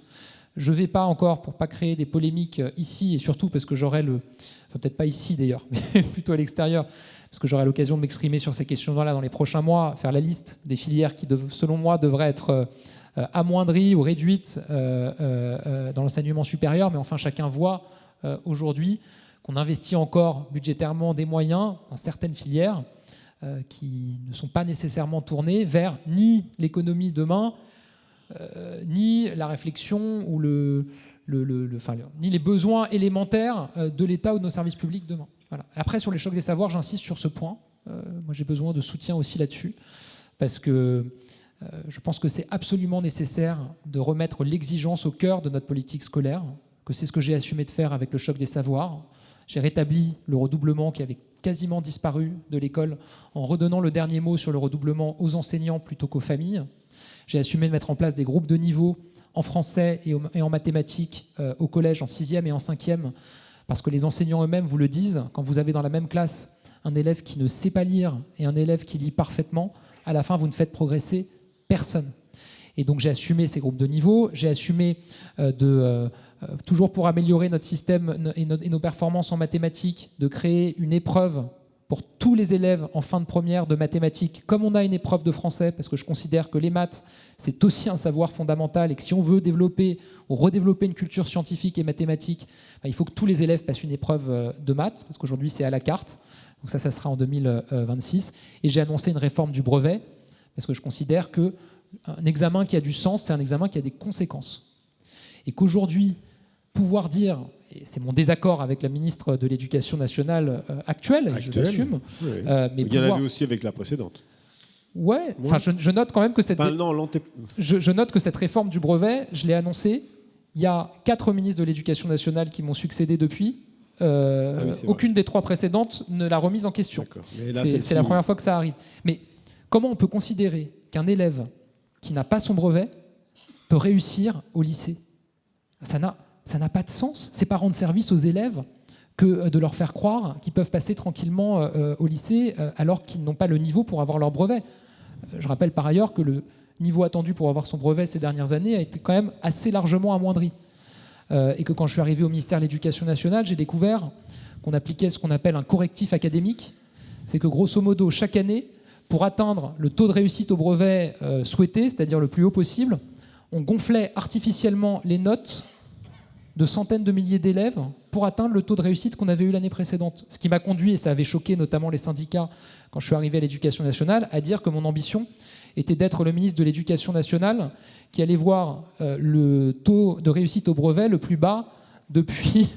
Je ne vais pas encore, pour ne pas créer des polémiques ici, et surtout parce que j'aurai enfin peut-être pas ici d'ailleurs, mais plutôt à l'extérieur, parce que j'aurai l'occasion de m'exprimer sur ces questions-là dans les prochains mois, faire la liste des filières qui, selon moi, devraient être amoindries ou réduites dans l'enseignement supérieur. Mais enfin, chacun voit aujourd'hui qu'on investit encore budgétairement des moyens dans certaines filières qui ne sont pas nécessairement tournées vers ni l'économie demain, ni la réflexion ou ni les besoins élémentaires de l'État ou de nos services publics demain. Voilà. Après, sur les chocs des savoirs, j'insiste sur ce point. Moi, j'ai besoin de soutien aussi là-dessus, parce que je pense que c'est absolument nécessaire de remettre l'exigence au cœur de notre politique scolaire, que c'est ce que j'ai assumé de faire avec le choc des savoirs. J'ai rétabli le redoublement qui avait quasiment disparu de l'école en redonnant le dernier mot sur le redoublement aux enseignants plutôt qu'aux familles. J'ai assumé de mettre en place des groupes de niveau en français et en mathématiques au collège, en 6e et en 5e, parce que les enseignants eux-mêmes vous le disent, quand vous avez dans la même classe un élève qui ne sait pas lire et un élève qui lit parfaitement, à la fin, vous ne faites progresser personne. Et donc j'ai assumé ces groupes de niveau, j'ai assumé toujours pour améliorer notre système et nos performances en mathématiques, de créer une épreuve pour tous les élèves en fin de première de mathématiques, comme on a une épreuve de français, parce que je considère que les maths, c'est aussi un savoir fondamental et que si on veut développer ou redévelopper une culture scientifique et mathématique, il faut que tous les élèves passent une épreuve de maths, parce qu'aujourd'hui c'est à la carte. Donc ça sera en 2026. Et j'ai annoncé une réforme du brevet, parce que je considère qu'un examen qui a du sens, c'est un examen qui a des conséquences. Et qu'aujourd'hui, pouvoir dire, et c'est mon désaccord avec la ministre de l'Éducation nationale actuelle, je l'assume. Oui. Mais il y en avait aussi avec la précédente. Ouais, enfin, je note quand même que cette... je note que cette réforme du brevet, je l'ai annoncée, il y a 4 ministres de l'Éducation nationale qui m'ont succédé depuis. Aucune des 3 précédentes ne l'a remise en question. C'est la première fois que ça arrive. Mais comment on peut considérer qu'un élève qui n'a pas son brevet peut réussir au lycée? Ça n'a pas de sens. C'est pas rendre service aux élèves que de leur faire croire qu'ils peuvent passer tranquillement au lycée alors qu'ils n'ont pas le niveau pour avoir leur brevet. Je rappelle par ailleurs que le niveau attendu pour avoir son brevet ces dernières années a été quand même assez largement amoindri. Et que quand je suis arrivé au ministère de l'Éducation nationale, j'ai découvert qu'on appliquait ce qu'on appelle un correctif académique. C'est que grosso modo, chaque année, pour atteindre le taux de réussite au brevet souhaité, c'est-à-dire le plus haut possible, on gonflait artificiellement les notes de centaines de milliers d'élèves pour atteindre le taux de réussite qu'on avait eu l'année précédente. Ce qui m'a conduit, et ça avait choqué notamment les syndicats quand je suis arrivé à l'Éducation nationale, à dire que mon ambition était d'être le ministre de l'Éducation nationale qui allait voir le taux de réussite au brevet le plus bas depuis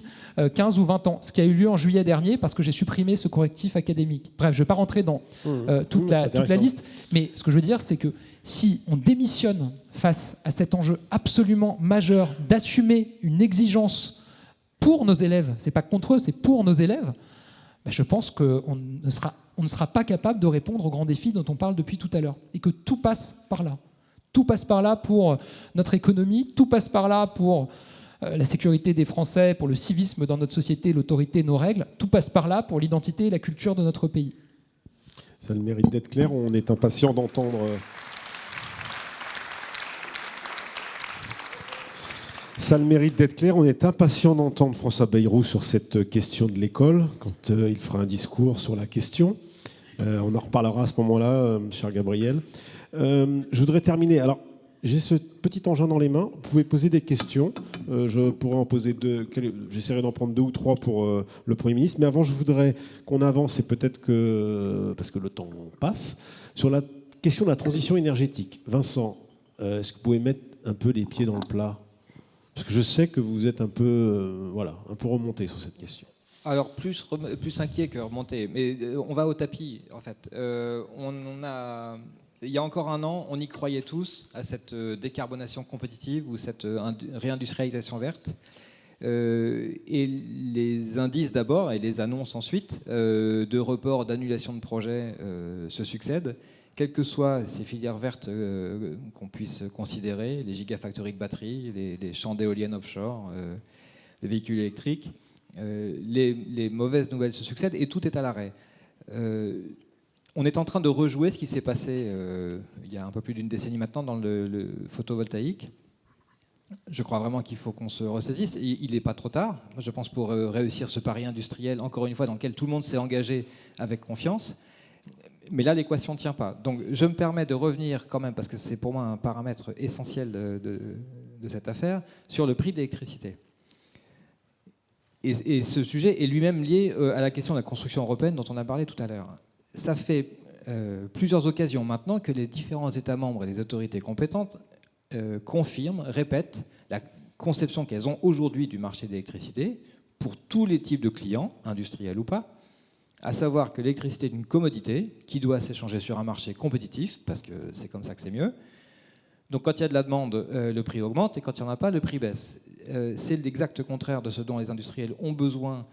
15 ou 20 ans, ce qui a eu lieu en juillet dernier parce que j'ai supprimé ce correctif académique. Bref, je ne vais pas rentrer dans toute la liste, mais ce que je veux dire, c'est que si on démissionne face à cet enjeu absolument majeur d'assumer une exigence pour nos élèves, ce n'est pas contre eux, c'est pour nos élèves, ben je pense qu'on ne sera pas capable de répondre aux grands défis dont on parle depuis tout à l'heure, et que tout passe par là. Tout passe par là pour notre économie, tout passe par là pour la sécurité des Français, pour le civisme dans notre société, l'autorité, nos règles, tout passe par là pour l'identité et la culture de notre pays. Ça a le mérite d'être clair, on est impatient d'entendre... Ça a le mérite d'être clair. On est impatient d'entendre François Bayrou sur cette question de l'école, quand il fera un discours sur la question. On en reparlera à ce moment-là, cher Gabriel. Je voudrais terminer. Alors, j'ai ce petit engin dans les mains. Vous pouvez poser des questions. Je pourrais en poser 2. J'essaierai d'en prendre 2 ou 3 pour le Premier ministre. Mais avant, je voudrais qu'on avance, et peut-être que, parce que le temps passe, sur la question de la transition énergétique. Vincent, est-ce que vous pouvez mettre un peu les pieds dans le plat ? Parce que je sais que vous êtes un peu remonté sur cette question. Alors, plus inquiet que remonté. Mais on va au tapis, en fait. Il y a encore un an, on y croyait tous à cette décarbonation compétitive ou cette réindustrialisation verte. Et les indices d'abord et les annonces ensuite de report, d'annulation de projets se succèdent. Quelles que soient ces filières vertes qu'on puisse considérer, les gigafactories de batteries, les champs d'éoliennes offshore, les véhicules électriques, les mauvaises nouvelles se succèdent et tout est à l'arrêt. On est en train de rejouer ce qui s'est passé il y a un peu plus d'une décennie maintenant dans le photovoltaïque. Je crois vraiment qu'il faut qu'on se ressaisisse. Il n'est pas trop tard, je pense, pour réussir ce pari industriel, encore une fois, dans lequel tout le monde s'est engagé avec confiance. Mais là, l'équation ne tient pas. Donc, je me permets de revenir quand même, parce que c'est pour moi un paramètre essentiel de cette affaire, sur le prix de l'électricité. Et ce sujet est lui-même lié à la question de la construction européenne dont on a parlé tout à l'heure. Ça fait plusieurs occasions maintenant que les différents États membres et les autorités compétentes confirment, répètent la conception qu'elles ont aujourd'hui du marché de l'électricité pour tous les types de clients, industriels ou pas, à savoir que l'électricité est une commodité qui doit s'échanger sur un marché compétitif, parce que c'est comme ça que c'est mieux. Donc quand il y a de la demande, le prix augmente, et quand il n'y en a pas, le prix baisse. C'est l'exact contraire de ce dont les industriels ont besoin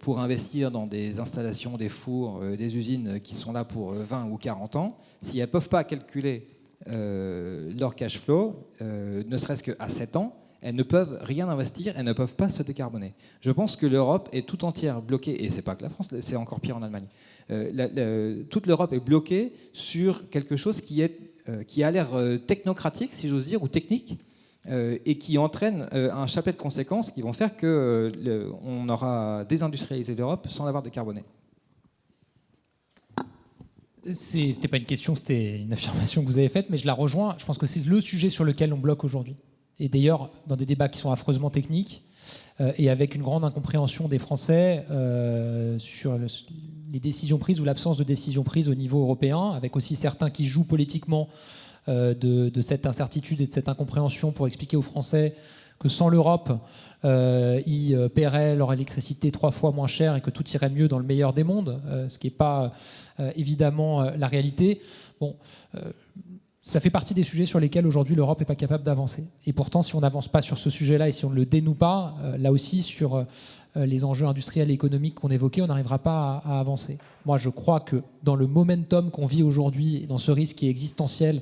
pour investir dans des installations, des fours, des usines qui sont là pour 20 ou 40 ans. Si elles ne peuvent pas calculer leur cash flow, ne serait-ce qu'à 7 ans, elles ne peuvent rien investir, elles ne peuvent pas se décarboner. Je pense que l'Europe est tout entière bloquée, et c'est pas que la France, c'est encore pire en Allemagne. Toute l'Europe est bloquée sur quelque chose qui a l'air technocratique, si j'ose dire, ou technique, et qui entraîne un chapelet de conséquences qui vont faire qu'on aura désindustrialisé l'Europe sans l'avoir décarbonée. C'était pas une question, c'était une affirmation que vous avez faite, mais je la rejoins. Je pense que c'est le sujet sur lequel on bloque aujourd'hui. Et d'ailleurs, dans des débats qui sont affreusement techniques et avec une grande incompréhension des Français sur les décisions prises ou l'absence de décisions prises au niveau européen, avec aussi certains qui jouent politiquement de cette incertitude et de cette incompréhension pour expliquer aux Français que sans l'Europe, ils paieraient leur électricité 3 fois moins cher et que tout irait mieux dans le meilleur des mondes, ce qui n'est pas évidemment la réalité. Bon, ça fait partie des sujets sur lesquels aujourd'hui l'Europe n'est pas capable d'avancer. Et pourtant, si on n'avance pas sur ce sujet-là et si on ne le dénoue pas, là aussi sur les enjeux industriels et économiques qu'on évoquait, on n'arrivera pas à avancer. Moi, je crois que dans le momentum qu'on vit aujourd'hui et dans ce risque qui est existentiel,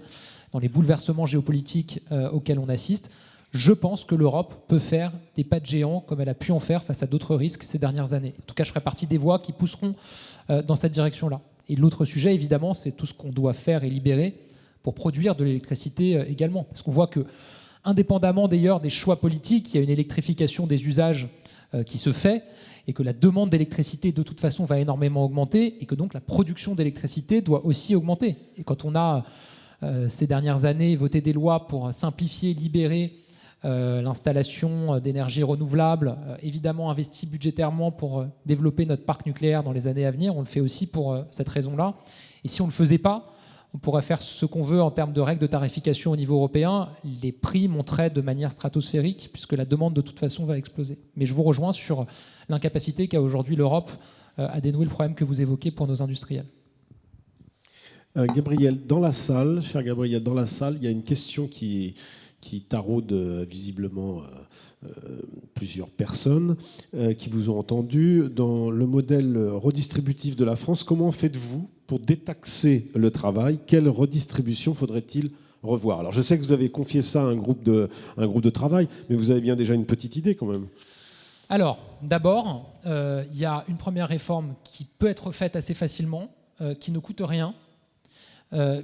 dans les bouleversements géopolitiques auxquels on assiste, je pense que l'Europe peut faire des pas de géant comme elle a pu en faire face à d'autres risques ces dernières années. En tout cas, je ferai partie des voix qui pousseront dans cette direction-là. Et l'autre sujet, évidemment, c'est tout ce qu'on doit faire et libérer pour produire de l'électricité également. Parce qu'on voit que, indépendamment d'ailleurs des choix politiques, il y a une électrification des usages qui se fait et que la demande d'électricité, de toute façon, va énormément augmenter et que donc la production d'électricité doit aussi augmenter. Et quand on a, ces dernières années, voté des lois pour simplifier, libérer l'installation d'énergie renouvelable, évidemment investi budgétairement pour développer notre parc nucléaire dans les années à venir, on le fait aussi pour cette raison-là. Et si on ne le faisait pas, on pourrait faire ce qu'on veut en termes de règles de tarification au niveau européen. Les prix monteraient de manière stratosphérique puisque la demande de toute façon va exploser. Mais je vous rejoins sur l'incapacité qu'a aujourd'hui l'Europe à dénouer le problème que vous évoquez pour nos industriels. Gabriel, dans la salle, cher Gabriel, dans la salle, il y a une question qui taraude visiblement plusieurs personnes qui vous ont entendu. Dans le modèle redistributif de la France, comment faites-vous pour détaxer le travail? Quelle redistribution faudrait-il revoir? Alors, je sais que vous avez confié ça à un groupe de travail, mais vous avez bien déjà une petite idée quand même. Alors, d'abord, il y a une première réforme qui peut être faite assez facilement, qui ne coûte rien,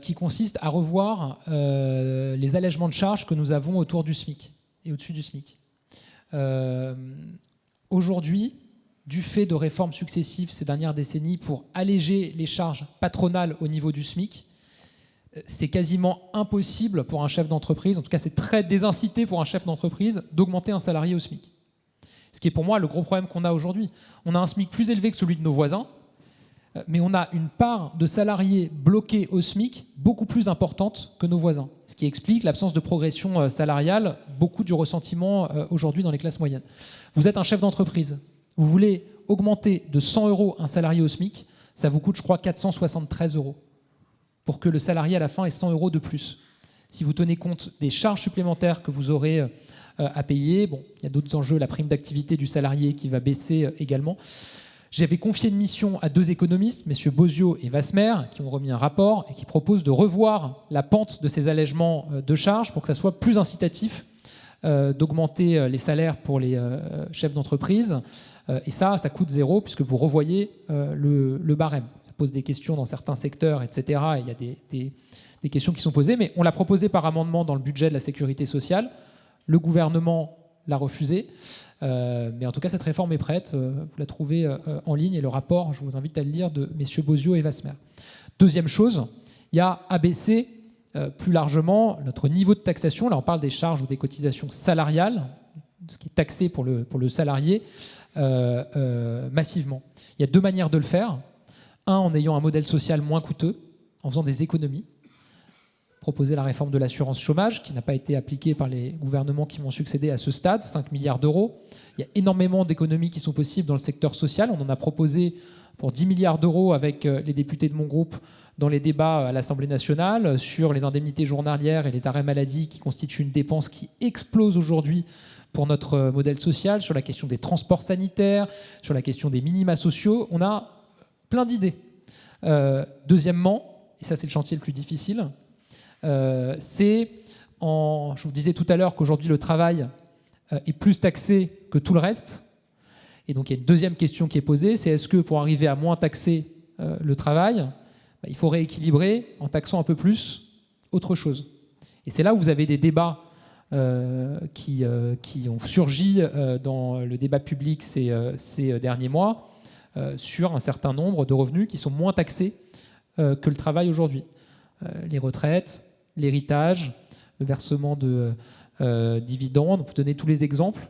qui consiste à revoir les allègements de charges que nous avons autour du SMIC et au-dessus du SMIC. Aujourd'hui, du fait de réformes successives ces dernières décennies pour alléger les charges patronales au niveau du SMIC, c'est quasiment impossible pour un chef d'entreprise, en tout cas c'est très désincité pour un chef d'entreprise, d'augmenter un salarié au SMIC. Ce qui est pour moi le gros problème qu'on a aujourd'hui. On a un SMIC plus élevé que celui de nos voisins, mais on a une part de salariés bloqués au SMIC beaucoup plus importante que nos voisins. Ce qui explique l'absence de progression salariale, beaucoup du ressentiment aujourd'hui dans les classes moyennes. Vous êtes un chef d'entreprise, vous voulez augmenter de 100 € un salarié au SMIC, ça vous coûte, je crois, 473 € pour que le salarié à la fin ait 100 € de plus. Si vous tenez compte des charges supplémentaires que vous aurez à payer, bon, il y a d'autres enjeux, la prime d'activité du salarié qui va baisser également. J'avais confié une mission à 2 économistes, messieurs Bozio et Wasmer, qui ont remis un rapport et qui proposent de revoir la pente de ces allègements de charges pour que ça soit plus incitatif d'augmenter les salaires pour les chefs d'entreprise. Et ça coûte 0 puisque vous revoyez le barème. Ça pose des questions dans certains secteurs, etc. Et il y a des questions qui sont posées, mais on l'a proposé par amendement dans le budget de la sécurité sociale. Le gouvernement l'a refusé. Mais en tout cas, cette réforme est prête. Vous la trouvez en ligne et le rapport, je vous invite à le lire, de messieurs Bozio et Wasmer. Deuxième chose, il y a abaissé plus largement notre niveau de taxation. Là, on parle des charges ou des cotisations salariales, ce qui est taxé pour le salarié, massivement. Il y a 2 manières de le faire. Un, en ayant un modèle social moins coûteux, en faisant des économies. Proposer la réforme de l'assurance chômage, qui n'a pas été appliquée par les gouvernements qui m'ont succédé à ce stade, 5 milliards d'euros. Il y a énormément d'économies qui sont possibles dans le secteur social. On en a proposé pour 10 milliards d'euros avec les députés de mon groupe dans les débats à l'Assemblée nationale sur les indemnités journalières et les arrêts maladie qui constituent une dépense qui explose aujourd'hui pour notre modèle social, sur la question des transports sanitaires, sur la question des minima sociaux. On a plein d'idées. Deuxièmement, et ça c'est le chantier le plus difficile, je vous disais tout à l'heure qu'aujourd'hui le travail est plus taxé que tout le reste. Et donc il y a une deuxième question qui est posée, c'est est-ce que pour arriver à moins taxer le travail, il faut rééquilibrer en taxant un peu plus autre chose. Et c'est là où vous avez des débats qui ont surgi dans le débat public ces derniers mois sur un certain nombre de revenus qui sont moins taxés que le travail aujourd'hui. Les retraites, l'héritage, le versement de dividendes, on peut donner tous les exemples.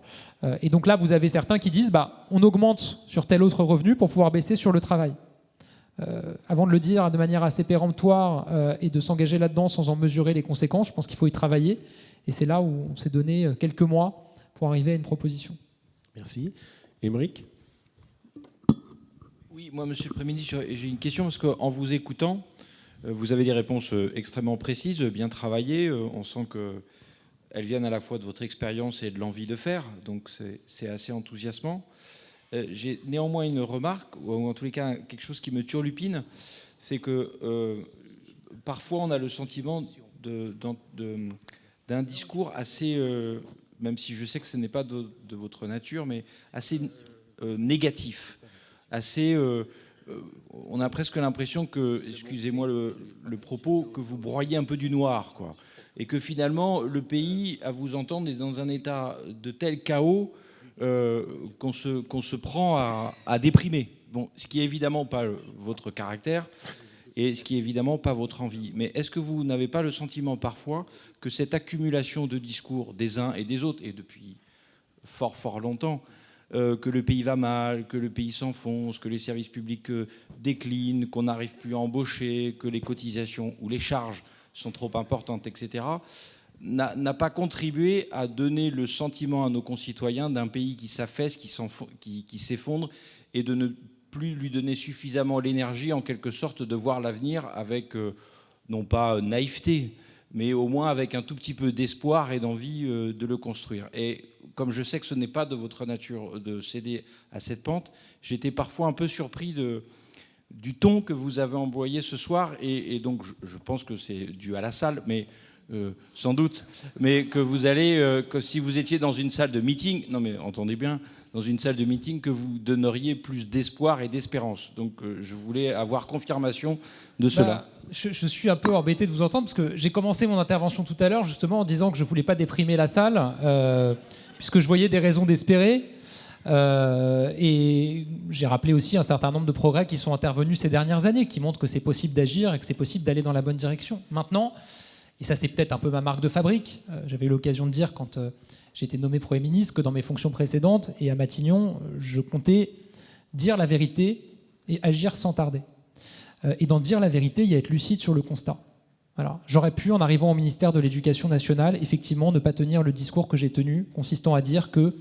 Et donc là, vous avez certains qui disent on augmente sur tel autre revenu pour pouvoir baisser sur le travail. Avant de le dire de manière assez péremptoire et de s'engager là-dedans sans en mesurer les conséquences, je pense qu'il faut y travailler. Et c'est là où on s'est donné quelques mois pour arriver à une proposition. Merci. Aymeric ? Oui, moi, Monsieur le Premier ministre, j'ai une question parce qu'en vous écoutant, Vous avez des réponses extrêmement précises, bien travaillées. On sent qu'elles viennent à la fois de votre expérience et de l'envie de faire, donc c'est assez enthousiasmant. J'ai néanmoins une remarque, ou en tous les cas quelque chose qui me turlupine, c'est que parfois on a le sentiment d'un discours assez, même si je sais que ce n'est pas de votre nature, mais assez négatif, assez... on a presque l'impression que, excusez-moi le propos, que vous broyez un peu du noir, quoi. Et que finalement, le pays, à vous entendre, est dans un état de tel chaos qu'on se prend à déprimer. Bon, ce qui est évidemment pas votre caractère et ce qui est évidemment pas votre envie. Mais est-ce que vous n'avez pas le sentiment parfois que cette accumulation de discours des uns et des autres, et depuis fort, fort longtemps, que le pays va mal, que le pays s'enfonce, que les services publics déclinent, qu'on n'arrive plus à embaucher, que les cotisations ou les charges sont trop importantes, etc., n'a pas contribué à donner le sentiment à nos concitoyens d'un pays qui s'affaisse, qui s'effondre, et de ne plus lui donner suffisamment l'énergie, en quelque sorte, de voir l'avenir avec, non pas naïveté, mais au moins avec un tout petit peu d'espoir et d'envie de le construire. Et comme je sais que ce n'est pas de votre nature de céder à cette pente, j'étais parfois un peu surpris du ton que vous avez employé ce soir, et donc je pense que c'est dû à la salle, mais sans doute, mais que vous allez, que si vous étiez dans une salle de meeting, non mais entendez bien, dans une salle de meeting, que vous donneriez plus d'espoir et d'espérance. Donc je voulais avoir confirmation de cela. Je suis un peu embêté de vous entendre, parce que j'ai commencé mon intervention tout à l'heure justement en disant que je ne voulais pas déprimer la salle, puisque je voyais des raisons d'espérer. Et j'ai rappelé aussi un certain nombre de progrès qui sont intervenus ces dernières années, qui montrent que c'est possible d'agir et que c'est possible d'aller dans la bonne direction. Maintenant, et ça c'est peut-être un peu ma marque de fabrique, j'avais eu l'occasion de dire quand j'ai été nommé Premier ministre que dans mes fonctions précédentes et à Matignon, je comptais dire la vérité et agir sans tarder. Et dans dire la vérité, il y a être lucide sur le constat. Alors, j'aurais pu, en arrivant au ministère de l'Éducation nationale, effectivement ne pas tenir le discours que j'ai tenu, consistant à dire que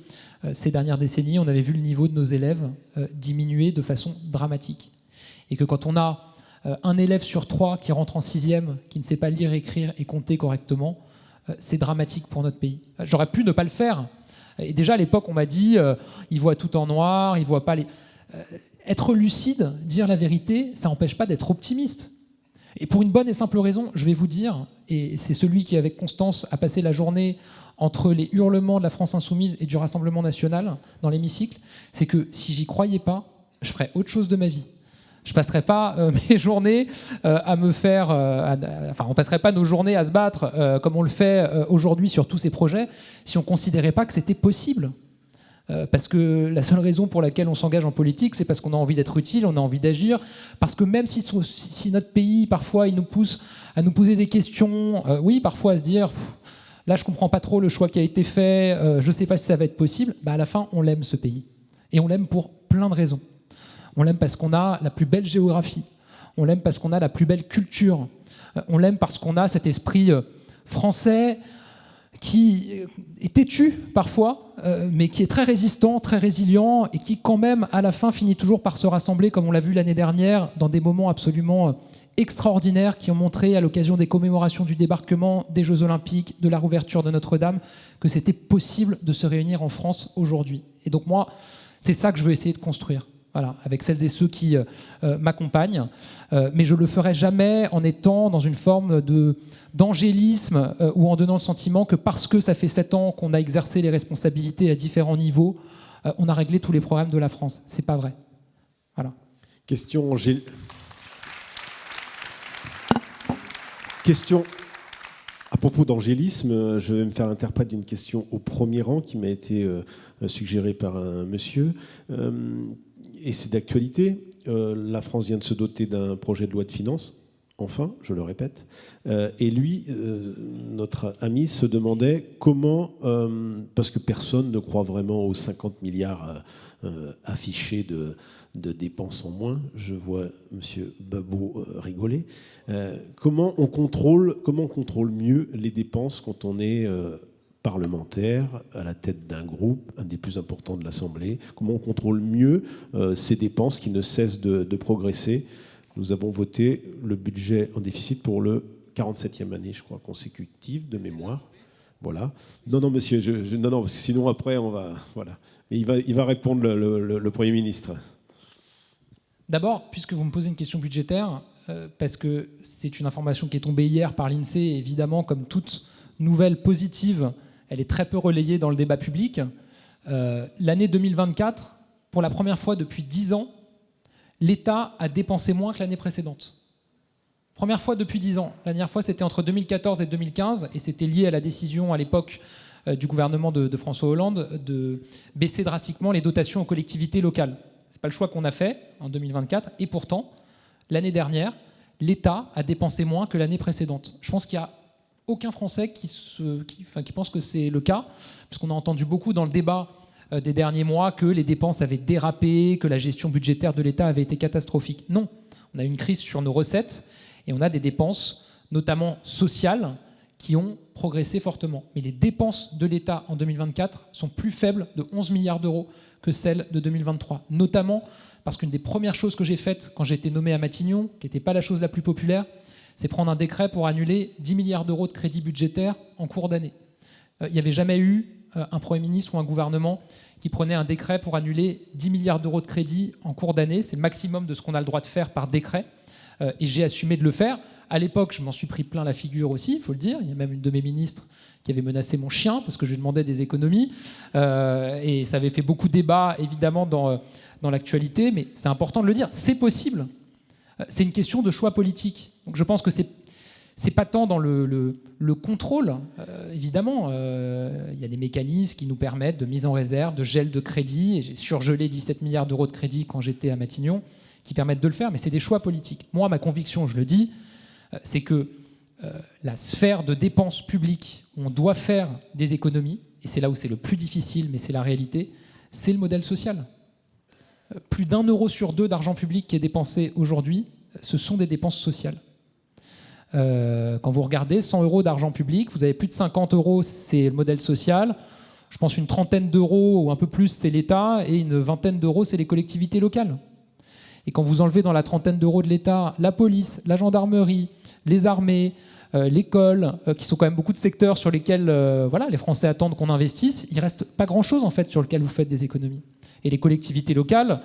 ces dernières décennies, on avait vu le niveau de nos élèves diminuer de façon dramatique. Et que quand on a un élève sur 3 qui rentre en 6e, qui ne sait pas lire, écrire et compter correctement, c'est dramatique pour notre pays. J'aurais pu ne pas le faire. Et déjà, à l'époque, on m'a dit il voit tout en noir, il voit pas les... Être lucide, dire la vérité, ça n'empêche pas d'être optimiste. Et pour une bonne et simple raison, je vais vous dire, et c'est celui qui, avec Constance, a passé la journée entre les hurlements de la France Insoumise et du Rassemblement National dans l'hémicycle, c'est que si j'y croyais pas, je ferais autre chose de ma vie. Je passerais pas mes journées à me faire... on passerait pas nos journées à se battre comme on le fait aujourd'hui sur tous ces projets si on considérait pas que c'était possible. Parce que la seule raison pour laquelle on s'engage en politique, c'est parce qu'on a envie d'être utile, on a envie d'agir, parce que même si notre pays, parfois, il nous pousse à nous poser des questions, oui, parfois à se dire, là, je comprends pas trop le choix qui a été fait, je sais pas si ça va être possible, à la fin, on l'aime, ce pays. Et on l'aime pour plein de raisons. On l'aime parce qu'on a la plus belle géographie, on l'aime parce qu'on a la plus belle culture, on l'aime parce qu'on a cet esprit français qui est têtu parfois, mais qui est très résistant, très résilient, et qui quand même, à la fin, finit toujours par se rassembler, comme on l'a vu l'année dernière, dans des moments absolument extraordinaires qui ont montré, à l'occasion des commémorations du débarquement, des Jeux Olympiques, de la rouverture de Notre-Dame, que c'était possible de se réunir en France aujourd'hui. Et donc moi, c'est ça que je veux essayer de construire. Voilà, avec celles et ceux qui m'accompagnent. Mais je ne le ferai jamais en étant dans une forme d'angélisme ou en donnant le sentiment que parce que ça fait 7 ans qu'on a exercé les responsabilités à différents niveaux, on a réglé tous les problèmes de la France. Ce n'est pas vrai. Voilà. Question à propos d'angélisme, je vais me faire l'interprète d'une question au premier rang qui m'a été suggérée par un monsieur. Et c'est d'actualité. La France vient de se doter d'un projet de loi de finances, enfin, je le répète. Et lui, notre ami, se demandait comment, parce que personne ne croit vraiment aux 50 milliards affichés de dépenses en moins, je vois M. Babot rigoler, comment on contrôle mieux les dépenses quand on est parlementaire, à la tête d'un groupe, un des plus importants de l'Assemblée, comment on contrôle mieux ces dépenses qui ne cessent de progresser. nous avons voté le budget en déficit pour le 47e année, je crois, consécutive de mémoire. Voilà. Non, monsieur, non, parce que sinon après, on va... Voilà. Mais il va répondre le Premier ministre. D'abord, puisque vous me posez une question budgétaire, parce que c'est une information qui est tombée hier par l'INSEE, et évidemment, comme toute nouvelle positive, elle est très peu relayée dans le débat public. L'année 2024, pour la première fois depuis 10 ans, l'État a dépensé moins que l'année précédente. Première fois depuis 10 ans. La dernière fois, c'était entre 2014 et 2015, et c'était lié à la décision à l'époque du gouvernement de François Hollande de baisser drastiquement les dotations aux collectivités locales. Ce n'est pas le choix qu'on a fait en 2024, et pourtant, l'année dernière, l'État a dépensé moins que l'année précédente. Je pense qu'il n'y a aucun Français qui pense que c'est le cas, puisqu'on a entendu beaucoup dans le débat des derniers mois que les dépenses avaient dérapé, que la gestion budgétaire de l'État avait été catastrophique. Non, on a une crise sur nos recettes et on a des dépenses, notamment sociales, qui ont progressé fortement. Mais les dépenses de l'État en 2024 sont plus faibles de 11 milliards d'euros que celles de 2023, notamment parce qu'une des premières choses que j'ai faites quand j'ai été nommé à Matignon, qui n'était pas la chose la plus populaire, c'est prendre un décret pour annuler 10 milliards d'euros de crédits budgétaires en cours d'année. Il n'y avait jamais eu un Premier ministre ou un gouvernement qui prenait un décret pour annuler 10 milliards d'euros de crédits en cours d'année. C'est le maximum de ce qu'on a le droit de faire par décret. Et j'ai assumé de le faire. À l'époque, je m'en suis pris plein la figure aussi, il faut le dire. Il y a même une de mes ministres qui avait menacé mon chien parce que je lui demandais des économies. Et ça avait fait beaucoup de débats, évidemment, dans l'actualité. Mais c'est important de le dire. C'est possible. C'est une question de choix politique. Donc je pense que c'est pas tant dans le contrôle. Évidemment, il y a des mécanismes qui nous permettent de mise en réserve, de gel de crédit. Et j'ai surgelé 17 milliards d'euros de crédit quand j'étais à Matignon, qui permettent de le faire. Mais c'est des choix politiques. Moi, ma conviction, je le dis, c'est que la sphère de dépenses publiques où on doit faire des économies, et c'est là où c'est le plus difficile, mais c'est la réalité, c'est le modèle social. Plus d'1 euro sur 2 d'argent public qui est dépensé aujourd'hui, ce sont des dépenses sociales. Quand vous regardez 100 euros d'argent public, vous avez plus de 50 euros, c'est le modèle social. Je pense une trentaine d'euros ou un peu plus, c'est l'État, et une vingtaine d'euros, c'est les collectivités locales. Et quand vous enlevez dans la trentaine d'euros de l'État la police, la gendarmerie, les armées, l'école, qui sont quand même beaucoup de secteurs sur lesquels les Français attendent qu'on investisse, il ne reste pas grand-chose en fait sur lequel vous faites des économies. Et les collectivités locales,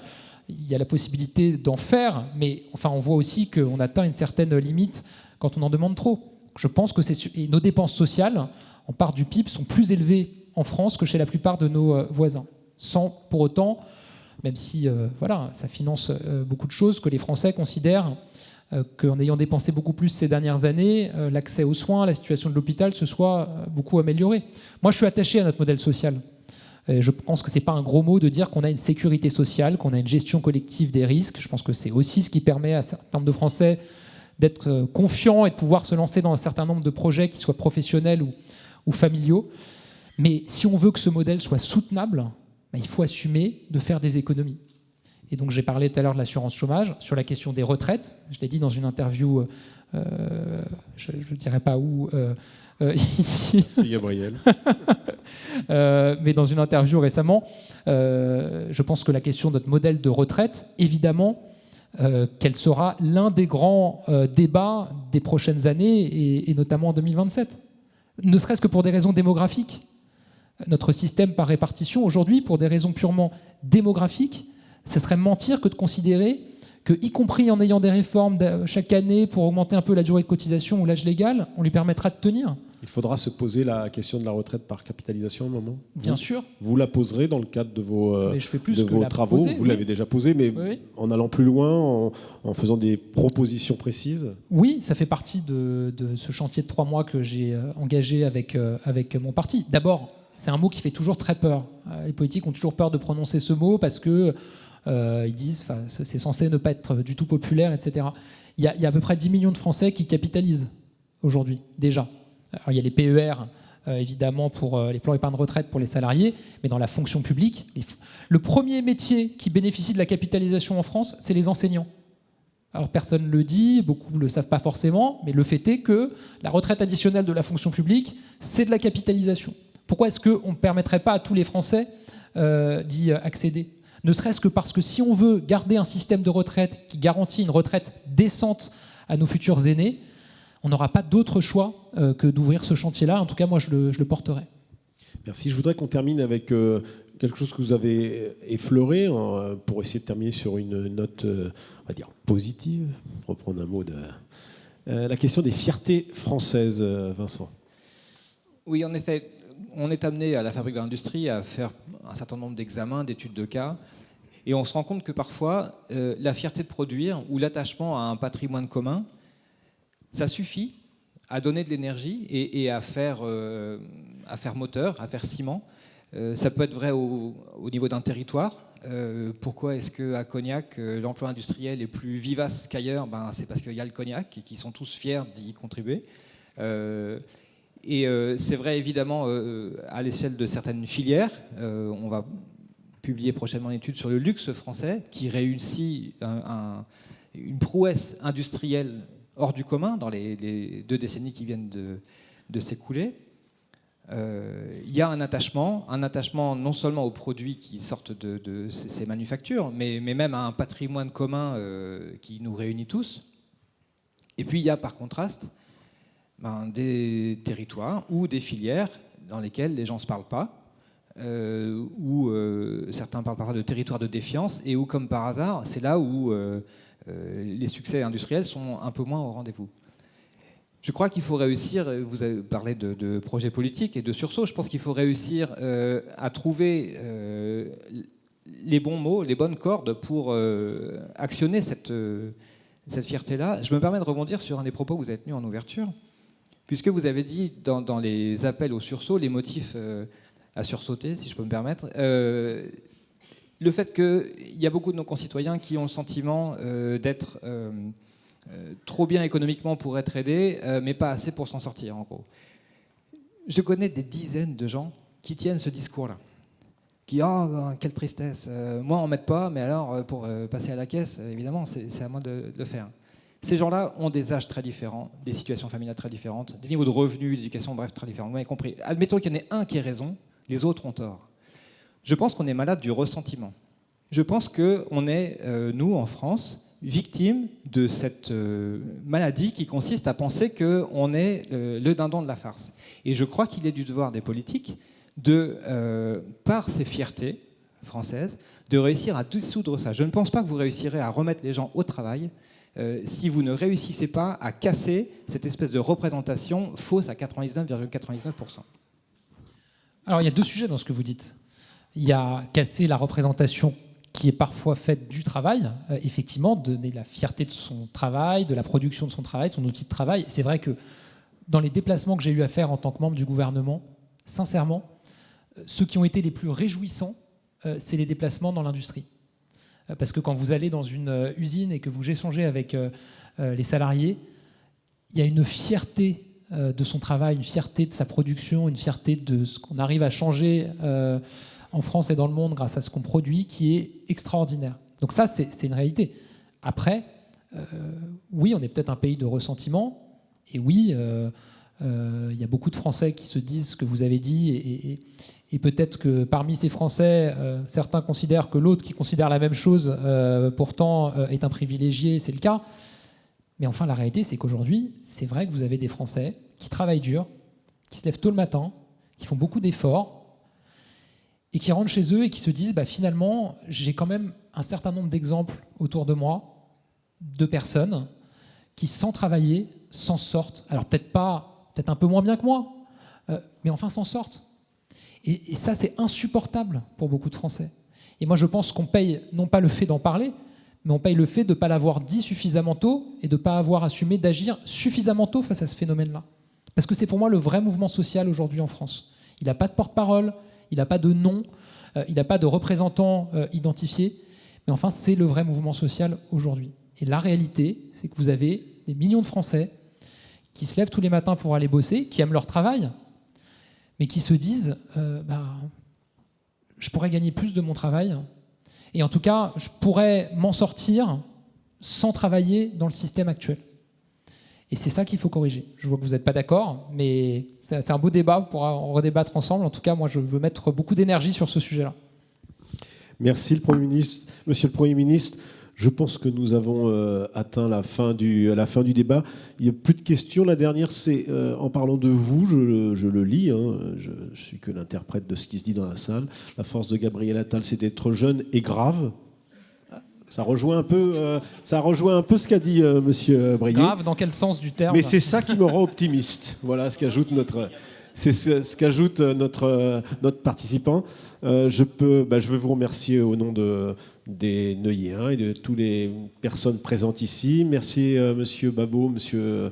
il y a la possibilité d'en faire, mais enfin, on voit aussi qu'on atteint une certaine limite quand on en demande trop. Je pense que et nos dépenses sociales, en part du PIB, sont plus élevées en France que chez la plupart de nos voisins. Sans pour autant, même si ça finance beaucoup de choses, que les Français considèrent qu'en ayant dépensé beaucoup plus ces dernières années, l'accès aux soins, la situation de l'hôpital se soit beaucoup améliorée. Moi, je suis attaché à notre modèle social. Je pense que ce n'est pas un gros mot de dire qu'on a une sécurité sociale, qu'on a une gestion collective des risques. Je pense que c'est aussi ce qui permet à un certain nombre de Français d'être confiants et de pouvoir se lancer dans un certain nombre de projets qui soient professionnels ou familiaux. Mais si on veut que ce modèle soit soutenable, il faut assumer de faire des économies. Et donc j'ai parlé tout à l'heure de l'assurance chômage, sur la question des retraites. Je l'ai dit dans une interview, je ne dirai pas où, ici. C'est Gabriel. Mais dans une interview récemment, je pense que la question de notre modèle de retraite, évidemment, qu'elle sera l'un des grands débats des prochaines années, et notamment en 2027. Ne serait-ce que pour des raisons démographiques. Notre système par répartition, aujourd'hui, pour des raisons purement démographiques, ce serait mentir que de considérer que, y compris en ayant des réformes chaque année pour augmenter un peu la durée de cotisation ou l'âge légal, on lui permettra de tenir. Il faudra se poser la question de la retraite par capitalisation à un moment. Bien sûr. Vous la poserez dans le cadre de vos travaux. Poser, vous l'avez déjà posé, mais en allant plus loin, en faisant des propositions précises. Oui, ça fait partie de ce chantier de 3 mois que j'ai engagé avec mon parti. D'abord, c'est un mot qui fait toujours très peur. Les politiques ont toujours peur de prononcer ce mot parce que ils disent c'est censé ne pas être du tout populaire, etc. Il y a à peu près 10 millions de Français qui capitalisent aujourd'hui, déjà. Alors, il y a les PER, évidemment, pour les plans épargne retraite pour les salariés, mais dans la fonction publique, le premier métier qui bénéficie de la capitalisation en France, c'est les enseignants. Alors personne ne le dit, beaucoup ne le savent pas forcément, mais le fait est que la retraite additionnelle de la fonction publique, c'est de la capitalisation. Pourquoi est-ce qu'on ne permettrait pas à tous les Français d'y accéder ? Ne serait-ce que parce que si on veut garder un système de retraite qui garantit une retraite décente à nos futurs aînés, on n'aura pas d'autre choix que d'ouvrir ce chantier-là. En tout cas, moi, je le porterai. Merci. Je voudrais qu'on termine avec quelque chose que vous avez effleuré pour essayer de terminer sur une note, on va dire, positive, pour reprendre un mot de... la question des fiertés françaises, Vincent. Oui, en effet, on est amené à la Fabrique de l'Industrie à faire un certain nombre d'examens, d'études de cas, et on se rend compte que parfois, la fierté de produire ou l'attachement à un patrimoine commun, ça suffit à donner de l'énergie et à faire moteur, à faire ciment. Ça peut être vrai au niveau d'un territoire. Pourquoi est-ce qu'à Cognac, l'emploi industriel est plus vivace qu'ailleurs? C'est parce qu'il y a le cognac et qu'ils sont tous fiers d'y contribuer. C'est vrai évidemment à l'échelle de certaines filières. On va publier prochainement une étude sur le luxe français qui réussit une prouesse industrielle hors du commun dans les 2 décennies qui viennent de s'écouler. Il y a un attachement non seulement aux produits qui sortent de ces manufactures, mais même à un patrimoine commun qui nous réunit tous. Et puis il y a par contraste des territoires ou des filières dans lesquelles les gens ne se parlent pas, où certains parlent parfois de territoires de défiance, et où, comme par hasard, c'est là où les succès industriels sont un peu moins au rendez-vous. Je crois qu'il faut réussir, vous avez parlé de projets politiques et de sursaut, je pense qu'il faut réussir à trouver les bons mots, les bonnes cordes pour actionner cette fierté-là. Je me permets de rebondir sur un des propos que vous avez tenus en ouverture, puisque vous avez dit dans les appels au sursaut, les motifs à sursauter, si je peux me permettre, le fait qu'il y a beaucoup de nos concitoyens qui ont le sentiment d'être trop bien économiquement pour être aidés, mais pas assez pour s'en sortir, en gros. Je connais des dizaines de gens qui tiennent ce discours-là, qui « Oh, quelle tristesse, moi on m'aide pas, mais alors pour passer à la caisse, évidemment, c'est à moi de le faire ». Ces gens-là ont des âges très différents, des situations familiales très différentes, des niveaux de revenus, d'éducation, bref, très différents. Vous m'avez compris. Admettons qu'il y en ait un qui ait raison, les autres ont tort. Je pense qu'on est malade du ressentiment. Je pense qu'on est, nous, en France, victimes de cette maladie qui consiste à penser qu'on est le dindon de la farce. Et je crois qu'il est du devoir des politiques par ces fiertés françaises, de réussir à dissoudre ça. Je ne pense pas que vous réussirez à remettre les gens au travail si vous ne réussissez pas à casser cette espèce de représentation fausse à 99,99%. Alors il y a 2 sujets dans ce que vous dites. Il y a casser la représentation qui est parfois faite du travail, effectivement, donner la fierté de son travail, de la production de son travail, de son outil de travail. C'est vrai que dans les déplacements que j'ai eu à faire en tant que membre du gouvernement, sincèrement, ceux qui ont été les plus réjouissants, c'est les déplacements dans l'industrie. Parce que quand vous allez dans une usine et que vous échangez avec les salariés, il y a une fierté de son travail, une fierté de sa production, une fierté de ce qu'on arrive à changer en France et dans le monde grâce à ce qu'on produit qui est extraordinaire. Donc ça, c'est une réalité. Après, oui, on est peut-être un pays de ressentiment, et oui, il y a beaucoup de Français qui se disent ce que vous avez dit, et peut-être que parmi ces Français, certains considèrent que l'autre qui considère la même chose, pourtant, est un privilégié, c'est le cas. Mais enfin, la réalité, c'est qu'aujourd'hui, c'est vrai que vous avez des Français qui travaillent dur, qui se lèvent tôt le matin, qui font beaucoup d'efforts, et qui rentrent chez eux et qui se disent finalement, j'ai quand même un certain nombre d'exemples autour de moi, de personnes qui, sans travailler, s'en sortent. Alors peut-être un peu moins bien que moi, mais enfin s'en sortent. Et ça, c'est insupportable pour beaucoup de Français. Et moi, je pense qu'on paye non pas le fait d'en parler, mais on paye le fait de ne pas l'avoir dit suffisamment tôt et de ne pas avoir assumé d'agir suffisamment tôt face à ce phénomène-là. Parce que c'est pour moi le vrai mouvement social aujourd'hui en France. Il n'a pas de porte-parole, il n'a pas de nom, il n'a pas de représentant identifié, mais enfin, c'est le vrai mouvement social aujourd'hui. Et la réalité, c'est que vous avez des millions de Français qui se lèvent tous les matins pour aller bosser, qui aiment leur travail, mais qui se disent je pourrais gagner plus de mon travail, et en tout cas, je pourrais m'en sortir sans travailler dans le système actuel. Et c'est ça qu'il faut corriger. Je vois que vous n'êtes pas d'accord, mais c'est un beau débat, on pourra en redébattre ensemble. En tout cas, moi, je veux mettre beaucoup d'énergie sur ce sujet-là. Merci, le Premier ministre. Monsieur le Premier ministre, je pense que nous avons atteint la fin du débat. Il n'y a plus de questions. La dernière, c'est en parlant de vous, je le lis, hein, je suis que l'interprète de ce qui se dit dans la salle. La force de Gabriel Attal, c'est d'être jeune et grave. Ça rejoint un peu ce qu'a dit Monsieur Brier. Grave, dans quel sens du terme? Mais c'est ça qui me rend optimiste. Voilà ce qu'ajoute notre participant. Je veux vous remercier au nom des Neuilléens et de toutes les personnes présentes ici. Merci Monsieur Babot, Monsieur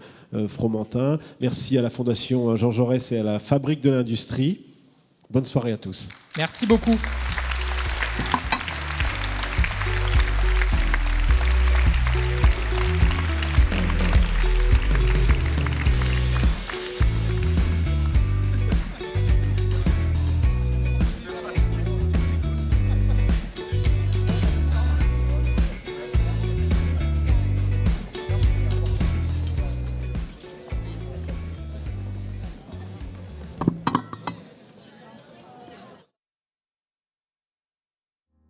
Fromentin. Merci à la Fondation Jean Jaurès et à la Fabrique de l'Industrie. Bonne soirée à tous. Merci beaucoup.